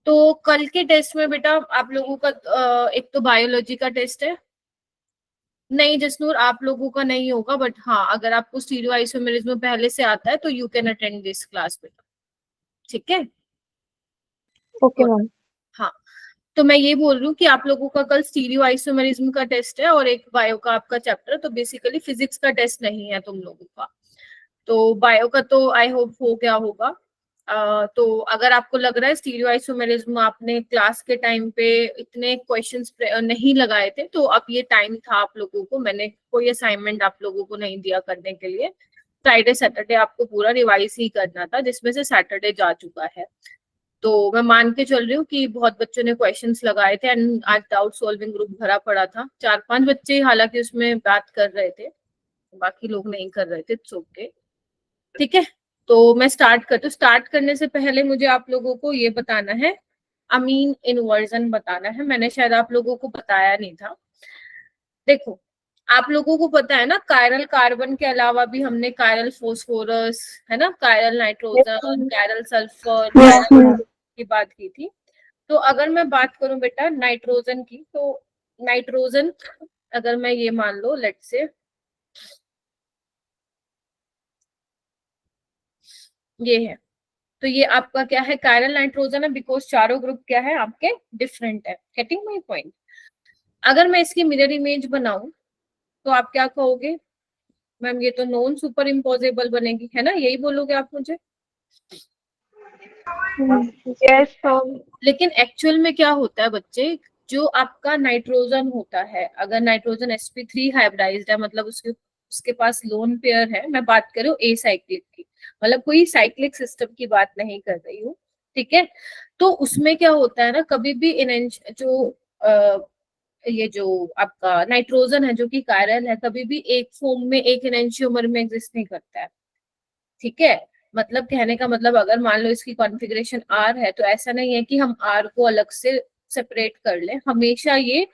तो कल के टेस्ट में बेटा आप लोगों का एक तो बायोलॉजी का टेस्ट है। नहीं जसनूर, आप लोगों का नहीं होगा, बट हाँ अगर आपको स्टीरियो आइसोमेरिज्म पहले से आता है तो you can attend this class बेटा, ठीक है? Okay ma'am. हाँ, तो मैं ये बोल रही हूँ कि आप लोगों का कल स्टीरियो आइसोमेरिज्म का टेस्ट है और एक बायो का आपका चैप्टर, तो बेसिकली फिजिक्स का टेस्ट नहीं है तुम लोगों का। तो बायो का तो आई होप हो गया होगा। तो अगर आपको लग रहा है स्टीरियो आइसोमेरिज्म आपने क्लास के टाइम पे इतने क्वेश्चंस नहीं लगाए थे, तो अब ये टाइम था आप लोगों को, मैंने कोई असाइनमेंट आप लोगों को नहीं दिया करने के लिए। फ्राइडे सैटरडे आपको पूरा रिवाइज ही करना था, जिसमें से सैटरडे जा चुका है। तो मैं मान के चल रही हूँ कि बहुत बच्चों ने क्वेश्चंस लगाए थे एंड आज डाउट सॉल्विंग ग्रुप भरा पड़ा था। 4-5 बच्चे हालांकि उसमें बात कर रहे थे, बाकी लोग नहीं कर रहे थे, ओके ठीक है। तो मैं स्टार्ट करती हूँ। स्टार्ट करने से पहले मुझे आप लोगों को ये बताना है, अमीन इन्वर्जन बताना है। मैंने शायद आप लोगों को बताया नहीं था। देखो, आप लोगों को पता है ना कायरल कार्बन के अलावा भी हमने कायरल फोस्फोरस, है ना, chiral nitrogen, chiral sulphur, chiral की बात की थी। तो अगर मैं बात करूं बेटा नाइट्रोजन की, तो नाइट्रोजन अगर मैं ये मान लो लेट्स से ये है, तो ये आपका क्या है, कायरल नाइट्रोजन है, बिकॉज चारों ग्रुप क्या है आपके डिफरेंट है। Getting my point? अगर मैं इसकी मिरर इमेज बनाऊं तो आप क्या कहोगे, मैम ये तो नॉन सुपर इम्पोजेबल बनेगी, है ना, यही बोलोगे आप मुझे? यस। लेकिन एक्चुअल में क्या होता है बच्चे, जो आपका नाइट्रोजन होता है, अगर नाइट्रोजन sp3 हाइब्रिडाइज्ड है, मतलब उसके पास लोन पेयर है, मैं बात कर रही हूँ ए साइक्लिक की, मतलब कोई साइक्लिक सिस्टम की बात नहीं कर रही हूँ, ठीक है। तो उसमें क्या होता है ना, कभी भी ये जो आपका नाइट्रोजन है जो कि कायरल है, कभी भी एक फॉर्म में एक एनेंशियोमर में एग्जिस्ट नहीं करता है, ठीक है। मतलब कहने का मतलब अगर मान लो इसकी कॉन्फ़िगरेशन आर है, तो ऐसा नहीं है कि हम आर को अलग से सेपरेट कर लें, हमेशा ये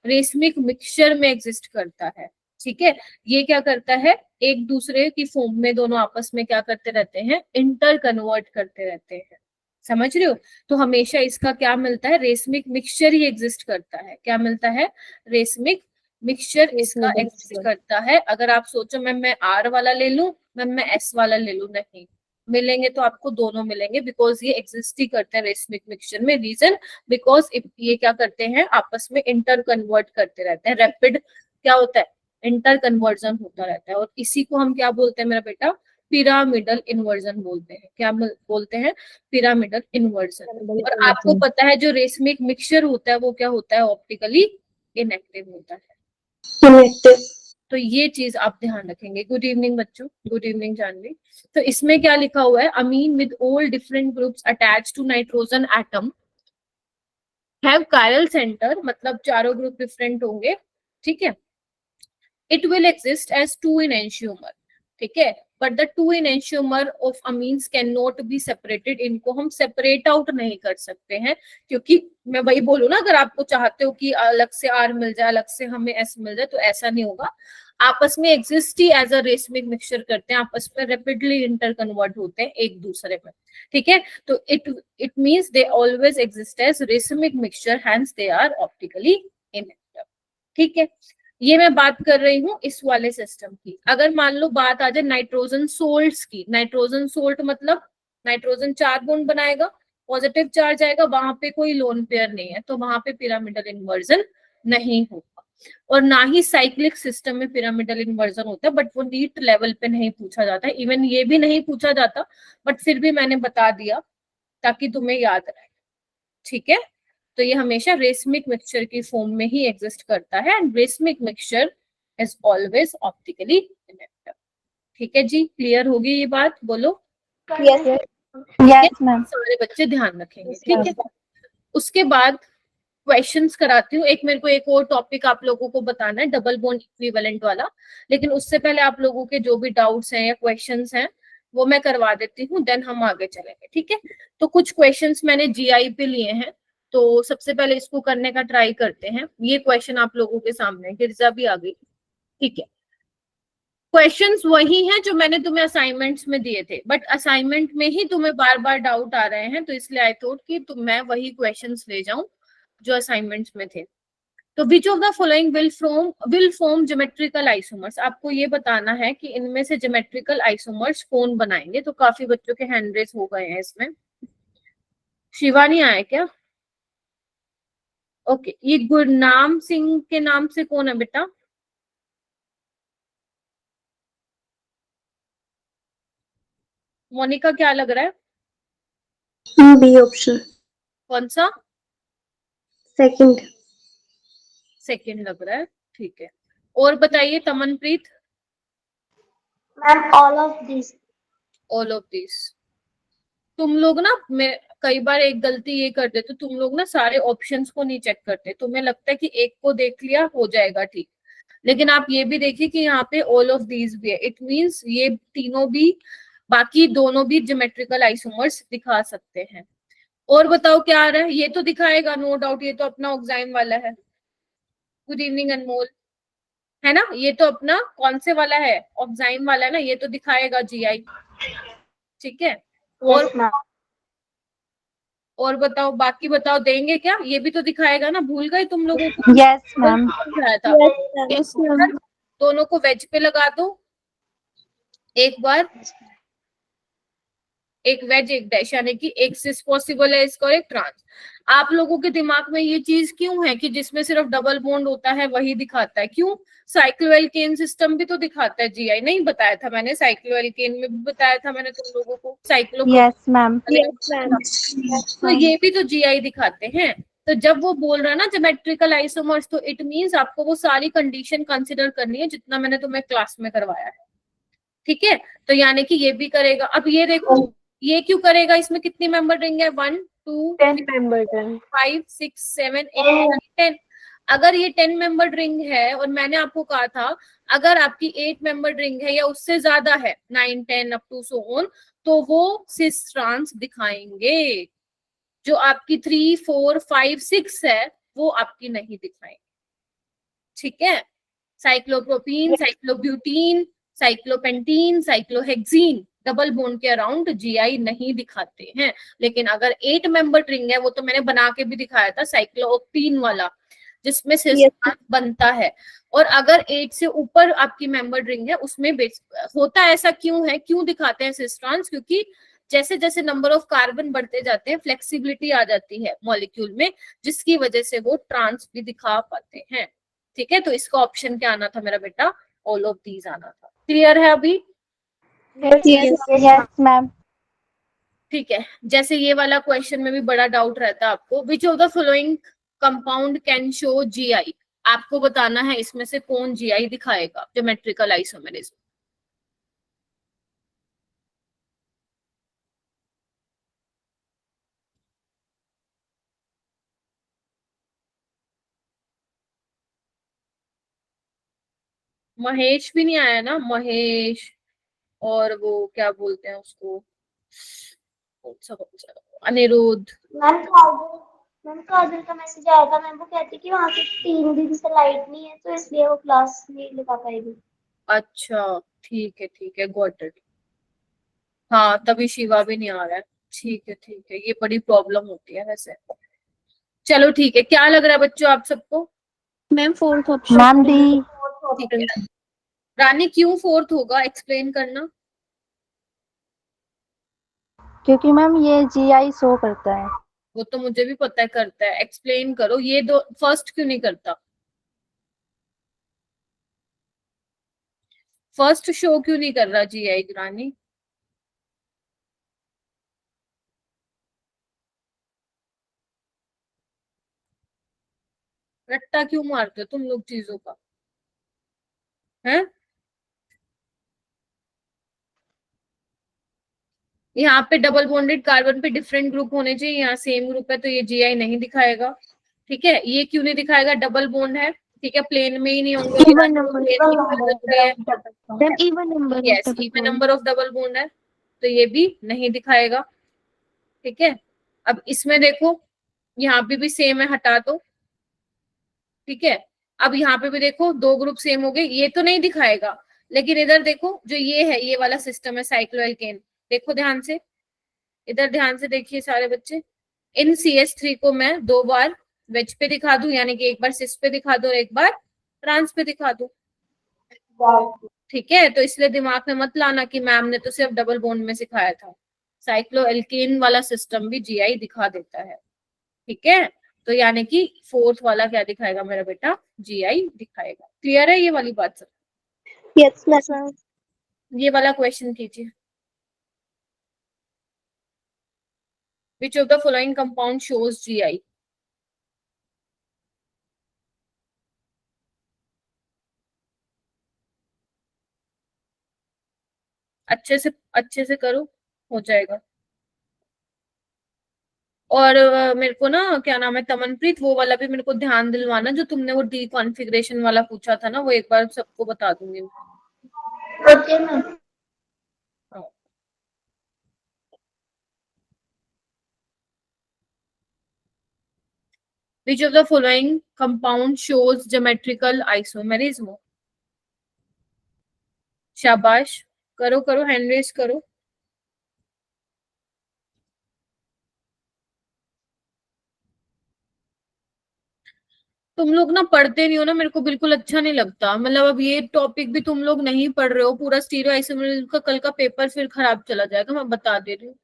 रेसमिक मिक्सचर में एग्जिस्ट करता है, ठीक है। ये क्या करता है, एक दूसरे की फॉर्म में दोनों आपस में क्या करते रहते हैं, इंटर कन्वर्ट करते रहते हैं, समझ रहे हो? तो हमेशा इसका क्या मिलता है, रेसमिक मिक्सचर ही एग्जिस्ट करता है। क्या मिलता है? रेसमिक मिक्सचर इसका एग्जिस्ट करता है। अगर आप सोचो मैं आर वाला ले लूं, मैं एस वाला ले लूं, नहीं मिलेंगे, तो आपको दोनों मिलेंगे, बिकॉज ये एग्जिस्ट ही करते हैं रेसमिक मिक्सचर में। रीजन, बिकॉज ये क्या करते हैं, आपस में इंटर कन्वर्ट करते रहते हैं, रैपिड क्या होता है, इंटर कन्वर्जन होता रहता है। और इसी को हम क्या बोलते हैं मेरा बेटा, पिरामिडल इन्वर्जन बोलते हैं। क्या बोलते हैं? Pyramidal inversion. और आपको पता है जो रेसमिक मिक्सचर होता है वो क्या होता है, ऑप्टिकली इनएक्टिव होता है। तो ये चीज आप ध्यान रखेंगे। गुड इवनिंग बच्चों, गुड इवनिंग जानवी। तो इसमें क्या लिखा हुआ है, amine with all different groups attach to nitrogen atom have chiral centre, मतलब चारों ग्रुप डिफरेंट होंगे, ठीक है। It will exist as two enantiomer, ठीक है, but the two enantiomer of amines can not be separated. इनको हम separate out नहीं कर सकते हैं, क्योंकि मैं वही बोलूँ ना, अगर आपको चाहते हो कि अलग से आर मिल जाए, अलग से हमें एस मिल जाए, तो ऐसा नहीं होगा। आपस में एग्जिस्ट ही एज अ रेसमिक मिक्सचर करते हैं, आपस में रैपिडली इंटर कन्वर्ट होते हैं एक दूसरे में, ठीक है। तो it means they always exist as racemic mixture, hence they are optically inactive, ठीक है। ये मैं बात कर रही हूँ इस वाले सिस्टम की। अगर मान लो बात आ जाए नाइट्रोजन सोल्ट्स की, नाइट्रोजन सोल्ट मतलब नाइट्रोजन 4 बॉन्ड बनाएगा, पॉजिटिव चार्ज आएगा, वहां पे कोई लोन पेयर नहीं है, तो वहां पे पिरामिडल इन्वर्जन नहीं होगा। और ना ही साइक्लिक सिस्टम में पिरामिडल इन्वर्जन होता है, बट वो नीट लेवल पे नहीं पूछा जाता है, इवन ये भी नहीं पूछा जाता, बट फिर भी मैंने बता दिया ताकि तुम्हें याद रहे, ठीक है। तो ये हमेशा रेसमिक मिक्सचर की फॉर्म में ही एग्जिस्ट करता है, and racemic mixture is always optically inactive, ठीक है जी। क्लियर होगी ये बात, बोलो यस यस मैम। सारे बच्चे ध्यान रखेंगे, ठीक है। उसके बाद क्वेश्चंस कराती हूँ। एक मेरे को एक और टॉपिक आप लोगों को बताना है, डबल बॉन्ड इक्विवेलेंट वाला, लेकिन उससे पहले आप लोगों के जो भी डाउट्स हैं या क्वेश्चंस हैं वो मैं करवा देती हूँ, देन हम आगे चलेंगे, ठीक है। तो कुछ क्वेश्चंस मैंने जीआई पे लिए हैं, तो सबसे पहले इसको करने का ट्राई करते हैं। ये क्वेश्चन आप लोगों के सामने, गिरजा भी आ गई, ठीक है। क्वेश्चंस वही हैं जो मैंने तुम्हें असाइनमेंट्स में दिए थे, बट असाइनमेंट में ही तुम्हें बार बार डाउट आ रहे हैं, तो इसलिए आई थॉट कि मैं वही क्वेश्चंस ले जाऊं जो असाइनमेंट्स में थे। तो which of the following will form geometrical isomers, आपको ये बताना है कि इनमें से ज्योमेट्रिकल आइसोमर्स कौन बनाएंगे। तो काफी बच्चों के हैंड रेस हो गए हैं इसमें। शिवानी आए क्या? ओके, ये गुरनाम सिंह के नाम से कौन है बेटा? मोनिका क्या लग रहा है? बी ऑप्शन, कौन सा? सेकंड। सेकंड लग रहा है, ठीक है। और बताइए Tamanpreet. Ma'am all of this. All of this. तुम लोग ना, मैं कई बार एक गलती ये कर देते, तुम लोग ना सारे ऑप्शंस को नहीं चेक करते। तुम्हें लगता है कि एक को देख लिया हो जाएगा ठीक, लेकिन आप ये भी देखिए कि यहाँ पे ऑल ऑफ दीज भी है। इट मींस ये तीनों भी, बाकी दोनों भी ज्योमेट्रिकल आइसोमर्स दिखा सकते हैं। और बताओ क्या आ रहा है? ये तो दिखाएगा नो डाउट, ये तो अपना ऑक्साइम वाला है। गुड इवनिंग अनमोल, है ना? ये तो अपना कौन से वाला है? ऑक्साइम वाला है ना, ये तो दिखाएगा जीआई। ठीक है। और और बताओ, बाकी बताओ देंगे क्या? ये भी तो दिखाएगा ना, भूल गए तुम लोगों को? Yes ma'am. दिखाया था। Yes ma'am. दोनों को वेज पे लगा दो एक बार, एक वेज एक डैश, यानी कि एक सिस पॉसिबल है इसका और एक ट्रांस। आप लोगों के दिमाग में ये चीज क्यों है कि जिसमें सिर्फ डबल बॉन्ड होता है वही दिखाता है? क्यों? साइक्लोएल्केन सिस्टम भी तो दिखाता है जीआई। नहीं बताया था मैंने? साइक्लोएल्केन में भी बताया था मैंने तुम लोगों को साइक्लो। Yes ma'am. तो ये भी तो जीआई दिखाते हैं। तो जब वो बोल रहा है ना ज्योमेट्रिकल आइसोमर्स, तो इट मींस आपको वो सारी कंडीशन कंसिडर करनी है जितना मैंने तुम्हें क्लास में करवाया है। ठीक है, तो यानी कि ये भी करेगा। अब ये देखो, ये क्यों करेगा? इसमें कितनी मेंबर रिंग है? 1 2 10 मेंबर 5 6 7 8 10। अगर ये 10 मेंबर रिंग है, और मैंने आपको कहा था अगर आपकी 8 मेंबर रिंग है या उससे ज्यादा है, 9 10 अप टू सो ऑन, तो वो सिस ट्रांस दिखाएंगे। जो आपकी 3 4 5 6 है वो आपकी नहीं दिखाएंगे। ठीक है। Cyclopropene, cyclobutene, cyclopentene, cyclohexene double bond के अराउंड जीआई नहीं दिखाते हैं। लेकिन अगर 8 मेंबर रिंग है, वो तो मैंने बना के भी दिखाया था, साइक्लोओक्टीन वाला, जिसमें सिस बनता है। और अगर 8 से ऊपर आपकी मेंबर रिंग है, उसमें होता ऐसा क्यों है, क्यों दिखाते हैं सिस ट्रांस? क्योंकि जैसे जैसे नंबर ऑफ कार्बन बढ़ते जाते हैं, फ्लेक्सिबिलिटी आ जाती है मॉलिक्यूल में, जिसकी वजह से वो ट्रांस भी दिखा पाते हैं। ठीक है, तो इसका ऑप्शन क्या आना था मेरा बेटा? ऑल ऑफ दीज आना था। क्लियर है अभी? Yes ma'am. ठीक है। जैसे ये वाला क्वेश्चन में भी बड़ा डाउट रहता है आपको, which of the following compound can show GI. आपको बताना है इसमें से कौन जीआई दिखाएगा ज्योमेट्रिकल आइसोमेरिज्म। महेश भी नहीं आया ना? महेश, और वो क्या बोलते हैं उसको, अनिरुद्ध। मैम काजल का मैसेज आया था, मैम वो कहती कि वहाँ से 3 दिन से लाइट नहीं है, तो इसलिए वो क्लास नहीं लगा पाएगी। अच्छा ठीक है, गॉट इट। हाँ, तभी शिवा भी नहीं आ रहा है। ठीक है, ये बड़ी प्रॉब्लम होती है वैसे। चलो ठीक है, क्या लग रहा है बच्चों आप सबको? Ma'am fourth option. Ma'am D. ठीक है। रानी क्यों फोर्थ होगा, एक्सप्लेन करना। क्योंकि मैम ये जीआई शो करता है। वो तो मुझे भी पता है करता है, एक्सप्लेन करो। ये दो फर्स्ट क्यों नहीं करता? फर्स्ट शो क्यों नहीं कर रहा जीआई रानी? रट्टा क्यों मारते हो तुम लोग चीजों का, है? यहाँ पे डबल बॉन्डेड कार्बन पे डिफरेंट ग्रुप होने चाहिए, यहाँ सेम ग्रुप है, तो ये जीआई नहीं दिखाएगा। ठीक है, ये क्यों नहीं दिखाएगा? डबल बॉन्ड है। ठीक है, प्लेन में ही नहीं होंगे। Even number yes, even number of double bond है, तो ये भी नहीं दिखाएगा। ठीक है, अब इसमें देखो, यहाँ पे भी सेम है, हटा दो। ठीक है, अब यहाँ पे भी देखो, दो ग्रुप सेम हो गए, ये तो नहीं दिखाएगा। लेकिन इधर देखो जो ये है, ये वाला सिस्टम है साइक्लोएल्केन, देखो ध्यान से, इधर ध्यान से देखिए सारे बच्चे, इन CH3 को मैं 2 बार वेज पे दिखा दूं, यानी कि एक बार सिस पे दिखा दो और एक बार ट्रांस पे दिखा दो, ठीक है। तो इसलिए दिमाग में मत लाना कि मैम ने तो सिर्फ डबल बॉन्ड में सिखाया था, साइक्लोएल्केन वाला सिस्टम भी GI दिखा देता है, ठीक है। तो यानी कि फोर्थ वाला क्या दिखाएगा मेरा बेटा, GI दिखाएगा। क्लियर है ये वाली बात सब? Yes ma'am. ये वाला क्वेश्चन कीजिए, which of the following compound shows GI? अच्छे से करो, हो जाएगा। और मेरे को ना क्या नाम है तमनप्रीत, वो वाला भी मेरे को ध्यान दिलवाना, जो तुमने वो डी कॉन्फ़िगरेशन वाला पूछा था ना, वो एक बार सबको बता दूंगी। Okay ma'am. हाँ। Which of the following compound shows geometrical isomerism? शाबाश, करो करो, हैंड रेस करो। तुम लोग ना पढ़ते नहीं हो ना, मेरे को बिल्कुल अच्छा नहीं लगता। मतलब अब ये टॉपिक भी तुम लोग नहीं पढ़ रहे हो, पूरा स्टीरियो आइसोमेरिज्म का कल का पेपर फिर खराब चला जाएगा, मैं बता दे रही हूँ।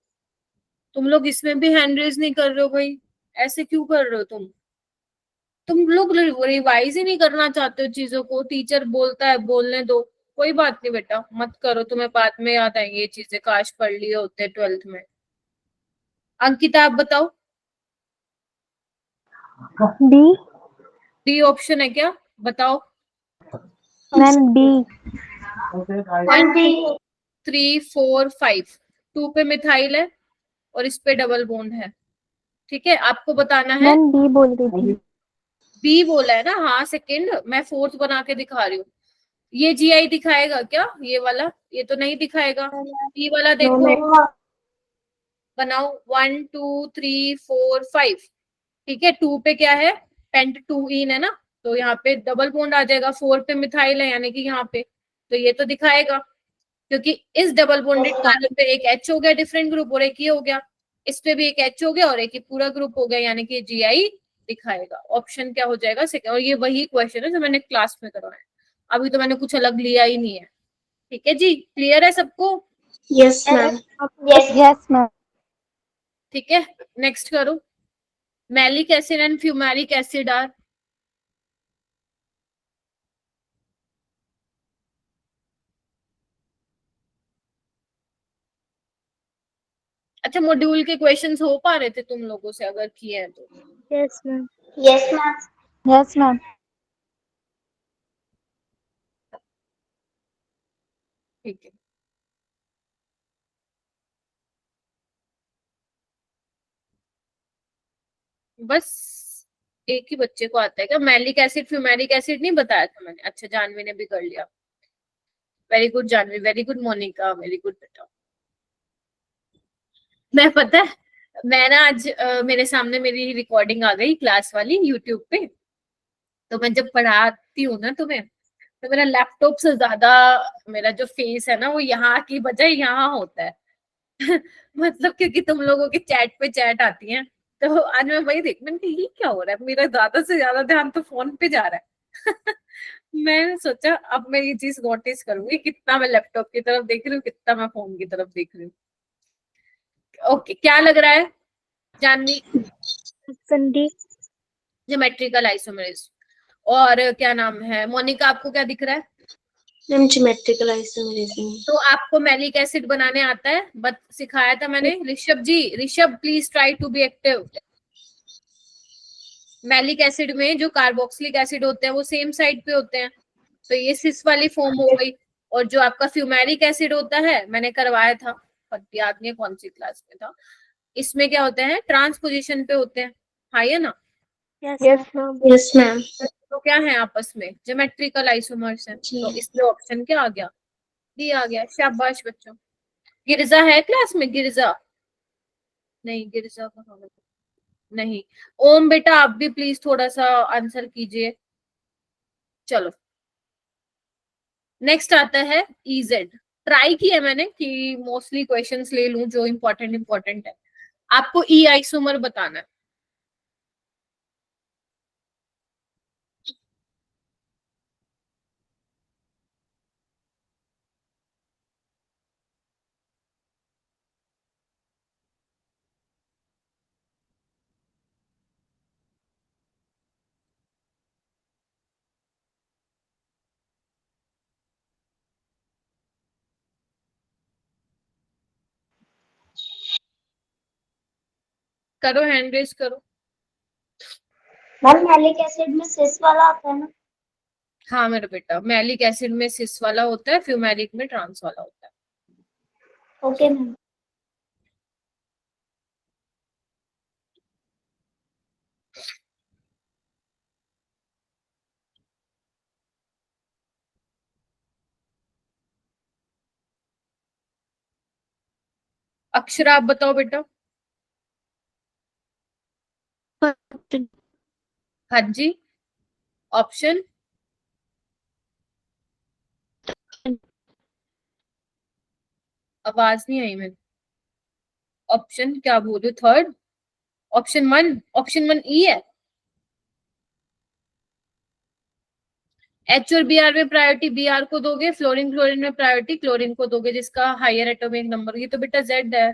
तुम लोग इसमें भी हैंड रेस नहीं कर रहे हो भाई, ऐसे क्यों कर रहे हो तुम लोग रिवाइज ही नहीं करना चाहते हो चीजों को, टीचर बोलता है बोलने दो, कोई बात नहीं बेटा, मत करो, तुम्हें बाद में याद आएंगी ये चीजें, काश पढ़ लिए होते 12th में। अंकिता आप बताओ, डी। डी ऑप्शन है क्या, बताओ। Ma'am D. 3 4 5, 2 पे मिथाइल है और इस पे डबल बॉन्ड है, ठीक है। आपको बताना है, मैम डी बोल रही थी। बी बोला है ना, हाँ सेकंड, मैं फोर्थ बना के दिखा रही हूँ। ये GI दिखाएगा क्या, ये वाला? ये तो नहीं दिखाएगा। बी वाला देखो, बनाओ 1 2 3 4 5, ठीक है। 2 पे क्या है, पेंट 2 इन है ना, तो यहाँ पे डबल बॉन्ड आ जाएगा। 4 पे मिथाइल है, यानी कि यहाँ पे, तो ये तो दिखाएगा, क्योंकि इस डबल बॉन्डेड कार्बन पे एक H हो गया डिफरेंट ग्रुप और एक ये हो गया, इस पे भी एक H हो गया और एक ही पूरा ग्रुप हो गया, यानी कि GI दिखाएगा। ऑप्शन क्या हो जाएगा, सेकंड। और ये वही क्वेश्चन है जो मैंने क्लास में करवाया, अभी तो मैंने कुछ अलग लिया ही नहीं है, ठीक है जी। क्लियर है सबको? Yes ma'am. Yes ma'am. ठीक है, नेक्स्ट करो। Malic acid and fumaric acid are, अच्छा मॉड्यूल के क्वेश्चंस हो पा रहे थे तुम लोगों से, अगर किए हैं तो? Yes ma'am. Yes ma'am. Yes ma'am. ठीक है, बस एक ही बच्चे को आता है क्या? मैलिक एसिड फ्यूमेरिक एसिड नहीं बताया था मैंने? अच्छा जानवी ने भी कर लिया, very good Janhvi, very good Monica, very good बेटा। मैं पता है, मैं ना आज मेरे सामने मेरी रिकॉर्डिंग आ गई क्लास वाली यूट्यूब पे, तो मैं जब पढ़ाती हूँ ना तुम्हें, तो मेरा लैपटॉप से ज्यादा मेरा जो फेस है ना, वो यहाँ की बजाय यहाँ होता है। मतलब क्योंकि तुम लोगों की चैट पे चैट आती है, तो आज मैं वही देख, मैंने कहा ये क्या हो रहा है, मेरा ज्यादा से ज्यादा ध्यान तो फोन पे जा रहा है। मैंने सोचा अब मैं ये चीज नोटिस करूंगी, कितना मैं लैपटॉप की तरफ देख रही हूँ, कितना मैं फोन की तरफ देख रही हूँ। ओके, क्या लग रहा है जानवी? डी। Geometrical isomerism. और क्या नाम है मोनिका, आपको क्या दिख रहा है? Ma'am geometrical isomerism. तो आपको मैलिक एसिड बनाने आता है, बट सिखाया था मैंने। Rishabh ji, Rishabh please try to be active. Malic acid में जो कार्बोक्सिलिक एसिड होते हैं वो सेम साइड पे होते हैं, तो ये सिस वाली फॉर्म हो गई। और जो आपका फ्यूमेरिक एसिड होता है, मैंने करवाया था, पर याद नहीं कौन सी क्लास में था, इसमें क्या होते हैं, ट्रांस पोजिशन पे होते हैं, हाँ है ना? Yes ma'am. Yes ma'am. तो क्या है आपस में, ज्योमेट्रिकल आइसोमर्स है, तो इसलिए ऑप्शन क्या आ गया, डी आ गया। शाबाश बच्चों। गिरजा है क्लास में, गिरजा? नहीं, गिरजा कहाँ है? नहीं। ओम बेटा आप भी प्लीज थोड़ा सा आंसर कीजिए। चलो नेक्स्ट आता है इजेड। ट्राई किया मैंने कि मोस्टली क्वेश्चंस ले लूं जो इंपॉर्टेंट है। आपको ई आइसोमर बताना है। करो, हैंड रेस करो। मैम मैलिक एसिड में सिस वाला आता है ना? हाँ मेरा बेटा, मैलिक एसिड में सिस वाला होता है, फ्यूमेरिक में ट्रांस वाला होता है। Okay ma'am. अक्षरा आप बताओ बेटा। हाँ जी, ऑप्शन। आवाज नहीं आई मेरी। ऑप्शन क्या बोलो? थर्ड ऑप्शन वन ई है। एच और बी आर में प्रायोरिटी बी आर को दोगे, फ्लोरीन क्लोरीन में प्रायोरिटी क्लोरीन को दोगे जिसका हायर एटॉमिक नंबर। ये तो बेटा जेड है।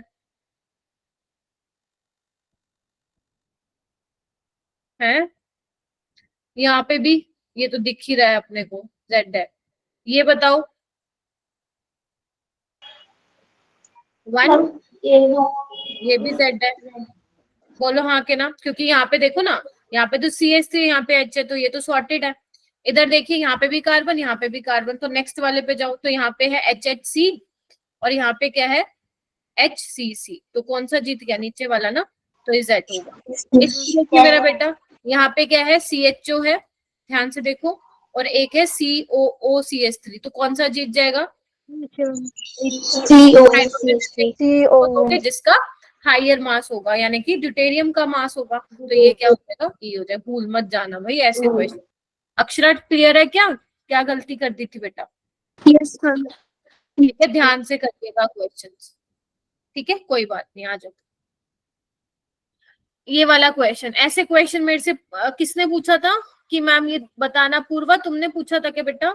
हैं? यहाँ पे भी ये तो दिख ही रहा है अपने को, जेड है। ये बताओ। वन, मैम ये भी जेड है। बोलो हाँ के ना, क्योंकि यहाँ पे देखो ना, यहाँ पे तो सी एच थी, यहाँ पे एच है, तो ये तो सॉर्टेड है। इधर देखिए, यहाँ पे भी कार्बन, यहाँ पे भी कार्बन। तो नेक्स्ट वाले पे जाओ, तो यहाँ पे है एच एच सी और यहाँ पे क्या है? एच सी सी। तो कौन सा जीत गया? नीचे वाला ना, तो ये जेड होगा। इसमें देखिए मेरा बेटा, यहाँ पे क्या है? सी एच ओ है, ध्यान से देखो, और एक है सी ओ ओ सी एस थ्री। तो कौन सा जीत जाएगा? CO जिसका हायर मास होगा, यानी कि ड्यूटेरियम का मास होगा। तो ये क्या हो जाएगा? ई हो जाएगा। भूल मत जाना भाई ऐसे क्वेश्चन। अक्षरा क्लियर है क्या? क्या गलती कर दी थी बेटा? Yes ma'am. ठीक है, ध्यान से करिएगा क्वेश्चंस। ठीक है, कोई बात नहीं, आ जाओ। ये वाला क्वेश्चन, ऐसे क्वेश्चन मेरे से किसने पूछा था कि मैम ये बताना? पूर्वा तुमने पूछा था क्या बेटा?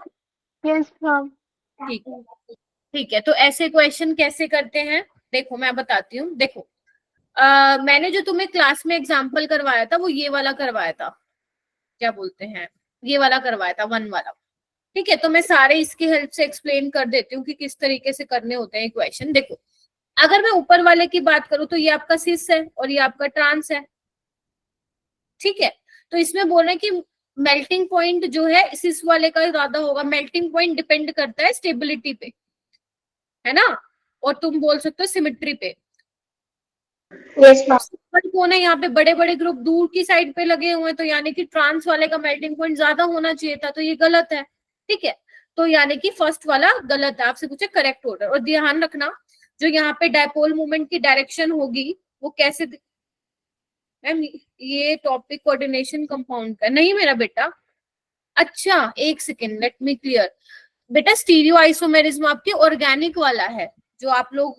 Yes ma'am. ठीक है, ठीक है। तो ऐसे क्वेश्चन कैसे करते हैं, देखो मैं बताती हूँ। देखो, मैंने जो तुम्हें क्लास में एग्जाम्पल करवाया था वो ये वाला करवाया था, क्या बोलते हैं, ये वाला करवाया था, वन वाला। ठीक है, तो मैं सारे इसकी हेल्प से एक्सप्लेन कर देती हूँ कि किस तरीके से करने होते हैं क्वेश्चन। देखो, अगर मैं ऊपर वाले की बात करूं तो ये आपका सिस है और ये आपका ट्रांस है। ठीक है, तो इसमें बोल रहे हैं कि मेल्टिंग पॉइंट जो है सिस वाले का ज्यादा होगा। मेल्टिंग पॉइंट डिपेंड करता है स्टेबिलिटी पे, है ना, और तुम बोल सकते हो सिमेट्री पे। Yes ma'am. कौन है यहाँ पे? बड़े बड़े ग्रुप दूर की साइड पे लगे हुए हैं, तो यानी कि ट्रांस वाले का मेल्टिंग पॉइंट ज्यादा होना चाहिए था, तो ये गलत है। ठीक है, तो यानी कि फर्स्ट वाला गलत है। आपसे पूछे करेक्ट ऑर्डर। और ध्यान रखना, जो यहाँ पे डायपोल मूवमेंट की डायरेक्शन होगी वो कैसे मैम, ये टॉपिक कोऑर्डिनेशन कंपाउंड का नहीं मेरा बेटा। अच्छा एक सेकेंड, लेट मी क्लियर। बेटा स्टीरियो आइसोमेरिज्म आपके ऑर्गेनिक वाला है, जो आप लोग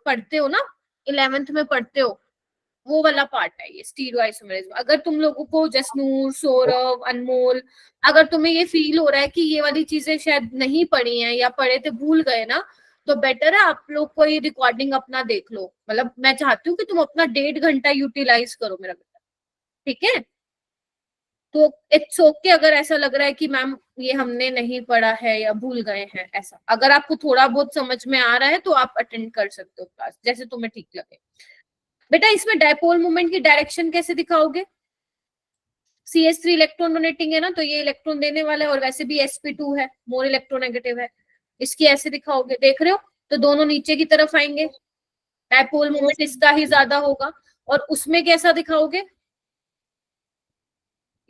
पढ़ते हो ना, 11th में पढ़ते हो, वो वाला पार्ट है ये स्टीरियो आइसोमेरिज्म। अगर तुम लोगों को, जसनूर, सौरभ, अनमोल, अगर तुम्हें ये फील हो रहा है कि ये वाली चीजें शायद नहीं पढ़ी हैं या पढ़े थे भूल गए ना, तो बेटर है आप लोग को ये रिकॉर्डिंग अपना देख लो। मतलब मैं चाहती हूँ कि तुम अपना 1.5 घंटा यूटिलाइज करो मेरा बेटा। ठीक है, तो इट्स ओके अगर ऐसा लग रहा है कि मैम ये हमने नहीं पढ़ा है या भूल गए हैं। ऐसा अगर आपको थोड़ा बहुत समझ में आ रहा है तो आप अटेंड कर सकते हो क्लास, जैसे तुम्हें ठीक लगे। बेटा इसमें डायपोल मोमेंट की डायरेक्शन कैसे दिखाओगे? CH3 इलेक्ट्रॉन डोनेटिंग है ना, तो ये इलेक्ट्रॉन देने वाला है, और वैसे भी sp2 है, मोर इलेक्ट्रोनेगेटिव है। इसकी ऐसे दिखाओगे, देख रहे हो, तो दोनों नीचे की तरफ आएंगे, डायपोल मोमेंट इसका ही ज्यादा होगा। और उसमें कैसा दिखाओगे?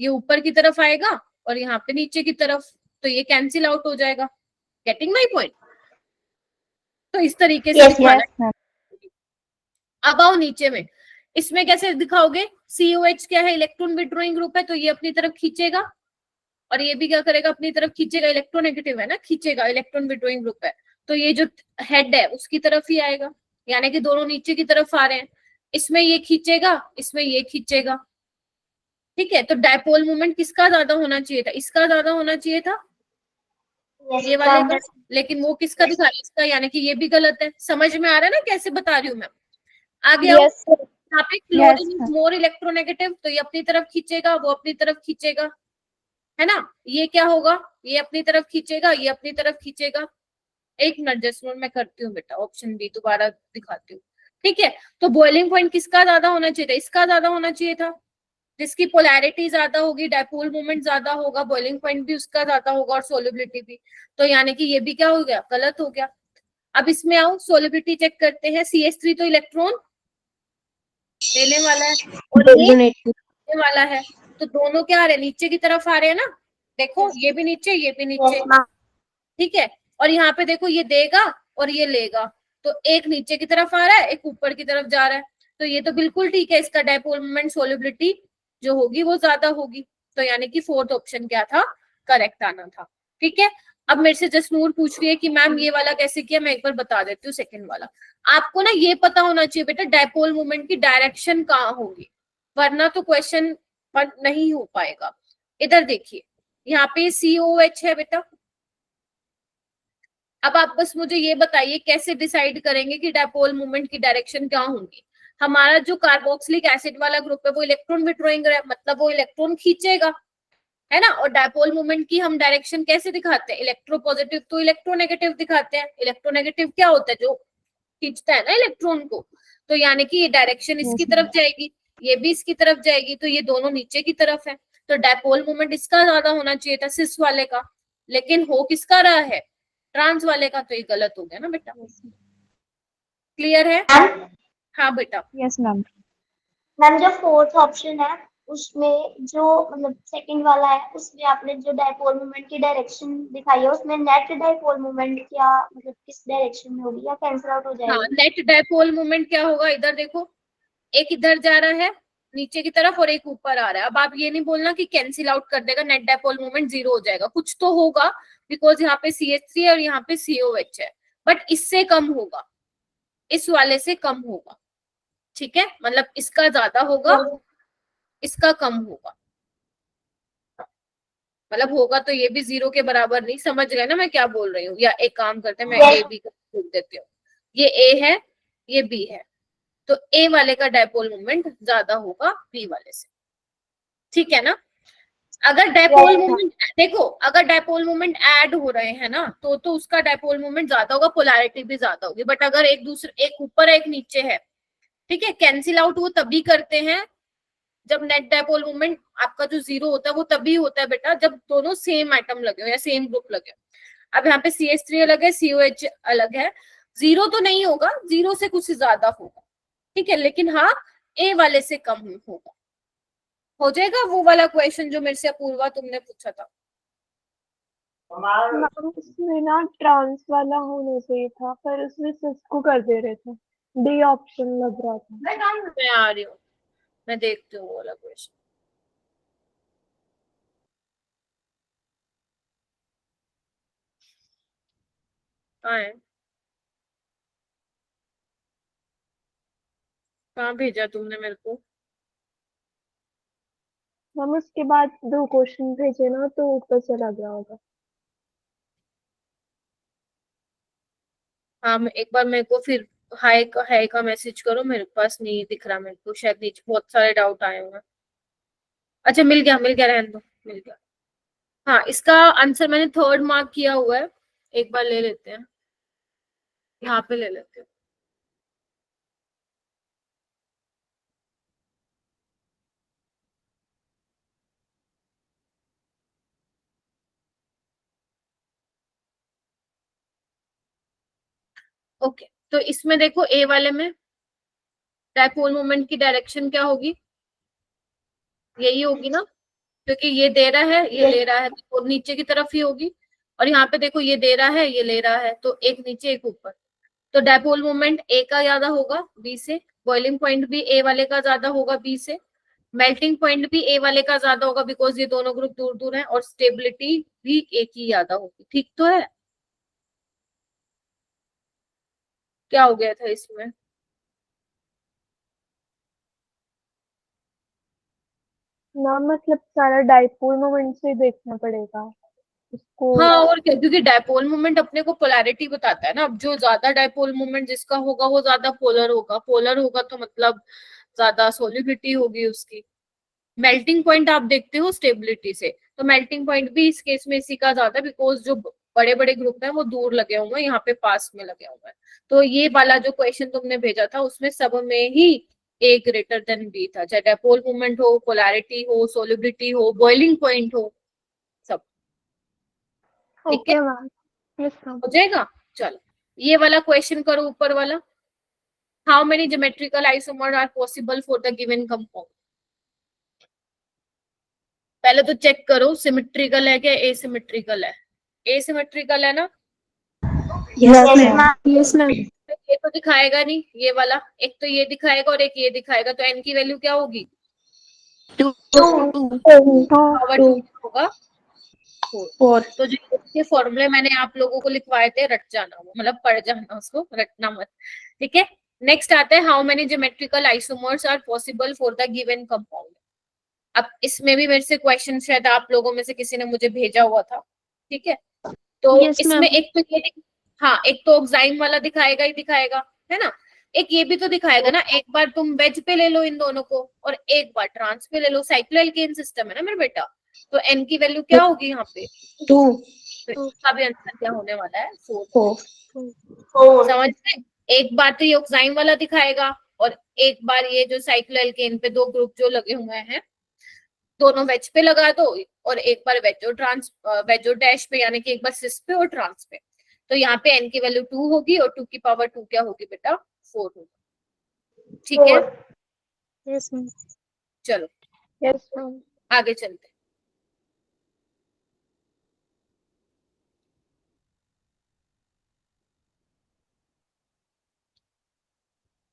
ये ऊपर की तरफ आएगा और यहाँ पे नीचे की तरफ, तो ये कैंसिल आउट हो जाएगा। Getting my point? तो इस तरीके से दिखाना है। अब आओ नीचे में, इसमें कैसे दिखाओगे? COH क्या है? इलेक्ट्रॉन विड्रॉइंग ग्रुप है, तो ये अपनी तरफ खींचेगा और ये भी क्या करेगा, अपनी तरफ खींचेगा, इलेक्ट्रोनेगेटिव है ना, खींचेगा, इलेक्ट्रॉन विड्रॉइंग ग्रुप है, तो ये जो हेड है उसकी तरफ ही आएगा, यानी कि दोनों नीचे की तरफ आ रहे हैं, इसमें ये खींचेगा, इसमें ये खींचेगा, ठीक है। तो डायपोल मोमेंट किसका ज्यादा होना चाहिए था, इसका ज्यादा होना चाहिए था, ये वाले का, लेकिन वो किसका दिखा रहा है, इसका, यानी कि ये भी गलत है। समझ में आ रहा है ना कैसे बता रही हूँ मैं? आगे आओ। Yes, sir. यहाँ पे क्लोरीन इज मोर इलेक्ट्रोनेगेटिव, तो ये अपनी तरफ खींचेगा, वो अपनी तरफ खींचेगा, है ना। ये क्या होगा, ये अपनी तरफ खींचेगा, ये अपनी तरफ खींचेगा। एक मिनट जस्ट मैं करती हूँ बेटा, ऑप्शन बी दोबारा दिखाती हूँ, ठीक है। तो बॉइलिंग पॉइंट किसका ज्यादा होना चाहिए था, इसका ज्यादा होना चाहिए था, जिसकी पोलैरिटी ज्यादा होगी, डायपोल मोमेंट ज्यादा होगा, बॉइलिंग पॉइंट भी उसका ज्यादा होगा और सोलिबिलिटी भी, तो यानी कि ये भी क्या हो गया, गलत हो गया। अब इसमें आओ, सोलिबिलिटी चेक करते हैं। CH3 तो इलेक्ट्रॉन देने वाला है और ये देने वाला है, तो दोनों क्या आ रहे हैं, नीचे की तरफ आ रहे हैं ना, देखो ये भी नीचे, ये भी नीचे, ठीक है। और यहाँ पे देखो, ये देगा और ये लेगा, तो एक नीचे की तरफ आ रहा है, एक ऊपर की तरफ जा रहा है, तो ये तो बिल्कुल ठीक है, इसका डायपोल मोमेंट सोलिबिलिटी जो होगी वो ज्यादा होगी, तो यानी कि फोर्थ ऑप्शन क्या था, करेक्ट आना था, ठीक है। अब मेरे से जसनूर पूछ रही है कि मैम ये वाला कैसे किया, मैं एक बार बता देती हूँ। सेकंड वाला आपको ना ये पता होना चाहिए बेटा, डायपोल मोमेंट की डायरेक्शन कहाँ होगी, वरना तो क्वेश्चन नहीं हो पाएगा। इधर देखिए, यहाँ पे COH है बेटा। अब आप बस मुझे ये बताइए कैसे डिसाइड करेंगे कि डायपोल मोमेंट की डायरेक्शन क्या होगी। हमारा जो कार्बोक्सिलिक एसिड वाला ग्रुप है वो इलेक्ट्रॉन विड्रॉइंग है, मतलब वो इलेक्ट्रॉन खींचेगा, है ना। और डायपोल मोमेंट की हम डायरेक्शन कैसे दिखाते हैं, इलेक्ट्रोपॉजिटिव तो इलेक्ट्रोनेगेटिव दिखाते हैं। इलेक्ट्रोनेगेटिव क्या होता है, जो खींचता है ना इलेक्ट्रॉन को, तो यानी कि ये डायरेक्शन इसकी तरफ जाएगी, ये भी इसकी तरफ जाएगी, तो ये दोनों नीचे की तरफ है, तो डायपोल मोमेंट इसका ज्यादा होना चाहिए था, सिस वाले का, लेकिन हो किसका रहा है, ट्रांस वाले का, तो ये गलत हो गया ना बेटा। क्लियर है? हाँ बेटा। Yes, ma'am. मैम जो फोर्थ ऑप्शन है उसमें जो मतलब सेकंड वाला है, उसमें आपने जो डायपोल मोमेंट की डायरेक्शन दिखाई है, उसमें नेट डायपोल मोमेंट क्या मतलब किस डायरेक्शन में होगी या कैंसिल आउट हो हाँ, जाएगी? नेट डायपोल मोमेंट क्या होगा, इधर देखो, एक इधर जा रहा है नीचे की तरफ और एक ऊपर आ रहा है। अब आप ये नहीं बोलना कि कैंसिल आउट कर देगा, नेट डायपोल मोमेंट 0 हो जाएगा, कुछ तो होगा, बिकॉज यहाँ पे CH3 और यहाँ पे COH है, बट इससे कम होगा, इस वाले से कम होगा, ठीक है। मतलब इसका ज्यादा होगा, इसका कम होगा, मतलब होगा तो ये भी 0 के बराबर नहीं, समझ गए ना मैं क्या बोल रही हूँ। या एक काम करते हैं, मैं A B लिख देती हूँ, ये A है, ये B है, तो A वाले का डायपोल मोमेंट ज्यादा होगा B वाले से, ठीक है ना। अगर डायपोल मोमेंट देखो, अगर डायपोल मोमेंट ऐड हो रहे हैं ना, तो उसका डायपोल मोमेंट ज्यादा होगा, पोलैरिटी भी ज्यादा होगी। बट अगर एक दूसरे, एक ऊपर एक नीचे है, ठीक है, कैंसिल आउट वो तभी करते हैं जब नेट डायपोल मोमेंट आपका जो 0 होता है वो तभी होता है बेटा, जब दोनों सेम एटम लगे हो या सेम ग्रुप लगे हो। अब यहाँ पे CH3 अलग है, COH अलग है, 0 तो नहीं होगा, 0 से कुछ ज्यादा होगा, ठीक है, लेकिन हाँ A वाले से कम होगा। हो जाएगा वो वाला क्वेश्चन जो मेरे से अपूर्वा तुमने पूछा था। मैम उसमें ना ट्रांस वाला होना चाहिए था, पर उसमें सिस को कर दे रहे थे, डी ऑप्शन लग रहा था। मैं आ रही हूँ, मैं देखती हूँ वो वाला क्वेश्चन। कहाँ है, कहाँ भेजा तुमने मेरे को? हम उसके बाद 2 क्वेश्चन भेजे ना, तो ऊपर चला गया होगा। हाँ, एक बार मेरे को फिर हाय का मैसेज करो, मेरे पास नहीं दिख रहा मेरे को, शायद नीचे बहुत सारे डाउट आए हुए हैं। अच्छा मिल गया, मिल गया, रहने दो, मिल गया। हाँ, इसका आंसर मैंने 3rd मार्क किया हुआ है, एक बार ले लेते हैं, यहाँ पे ले लेते हैं। ओके, तो इसमें देखो A वाले में डायपोल मोमेंट की डायरेक्शन क्या होगी, यही होगी ना, क्योंकि ये दे रहा है, ये ले रहा है, तो नीचे की तरफ ही होगी। और यहाँ पे देखो, ये दे रहा है, ये ले रहा है, तो एक नीचे एक ऊपर, तो डायपोल मोमेंट A का ज्यादा होगा B से, बॉइलिंग पॉइंट भी A वाले का ज्यादा होगा B से, मेल्टिंग पॉइंट भी ए वाले का ज्यादा होगा बिकॉज ये दोनों ग्रुप दूर दूर हैं, और स्टेबिलिटी भी ए की ज्यादा होगी। ठीक तो है? क्या हो गया था इसमें? ना मतलब सारा डाइपोल मोमेंट से देखना पड़ेगा उसको। हाँ, और क्या, क्योंकि डायपोल मोमेंट अपने को पोलैरिटी बताता है ना। अब जो ज्यादा डायपोल मोमेंट जिसका होगा वो ज्यादा पोलर होगा, पोलर होगा तो मतलब ज्यादा सोलिबिलिटी होगी उसकी। मेल्टिंग पॉइंट आप देखते हो स्टेबिलिटी से, तो मेल्टिंग पॉइंट भी इस केस में इसी का ज्यादा, बिकॉज जो बड़े बड़े ग्रुप हैं वो दूर लगे हुए हैं, यहाँ पे पास में लगे हुए हैं। तो ये वाला जो क्वेश्चन तुमने भेजा था उसमें सब में ही ए ग्रेटर देन बी था, चाहे डायपोल मोमेंट हो, पोलैरिटी हो, सोलिबिलिटी हो, बॉइलिंग पॉइंट हो, सब। ठीक है, ओके मैम। Yes ma'am. हो जाएगा। चलो, ये वाला क्वेश्चन करो, ऊपर वाला। How many geometrical isomer are possible for the given compound? पहले तो चेक करो सिमेट्रिकल है क्या एसिमेट्रिकल है। एसिमेट्रिकल है ना? Yes ma'am. Yes ma'am. तो ये तो दिखाएगा नहीं, ये वाला एक तो ये दिखाएगा और एक ये दिखाएगा, तो एन की वैल्यू क्या होगी? 2 पावर 2 होगा 4। 4 तो जो इसके फॉर्मूले मैंने आप लोगों को लिखवाए थे, रट जाना वो, मतलब पढ़ जाना, उसको रटना मत। ठीक है, नेक्स्ट आता है how many geometrical isomers are possible for the given compound. अब इसमें भी मेरे से क्वेश्चन शायद आप लोगों में से किसी ने मुझे भेजा हुआ था। ठीक है, तो यस इसमें मैम। एक तो ये हाँ, एक तो ऑक्साइम वाला दिखाएगा ही दिखाएगा, है ना। एक ये भी तो दिखाएगा ना, एक बार तुम वेज पे ले लो इन दोनों को और एक बार ट्रांस पे ले लो, साइक्लोएल्केन सिस्टम है ना मेरे बेटा। तो एन की वैल्यू क्या होगी यहाँ पे? 2 तो इसका भी आंसर क्या होने वाला है? 4। 4 समझ में? एक बार तो ये ऑक्साइम वाला दिखाएगा और एक बार ये जो साइक्लोएल्केन पे दो ग्रुप जो लगे हुए हैं, दोनों वेज पे लगा दो, और एक बार वेजो ट्रांस वेजो डैश पे, यानी कि एक बार सिस पे और ट्रांस पे। तो यहाँ पे एन की वैल्यू 2 होगी और 2 की पावर 2 क्या होगी बेटा? 4 होगी। ठीक है, यस मैम। चलो यस मैम। आगे चलते हैं।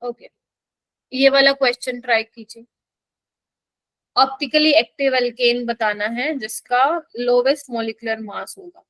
ओके, ये वाला क्वेश्चन ट्राई कीजिए। ऑप्टिकली एक्टिव एल्केन बताना है जिसका लोवेस्ट मॉलिक्यूलर मास होगा।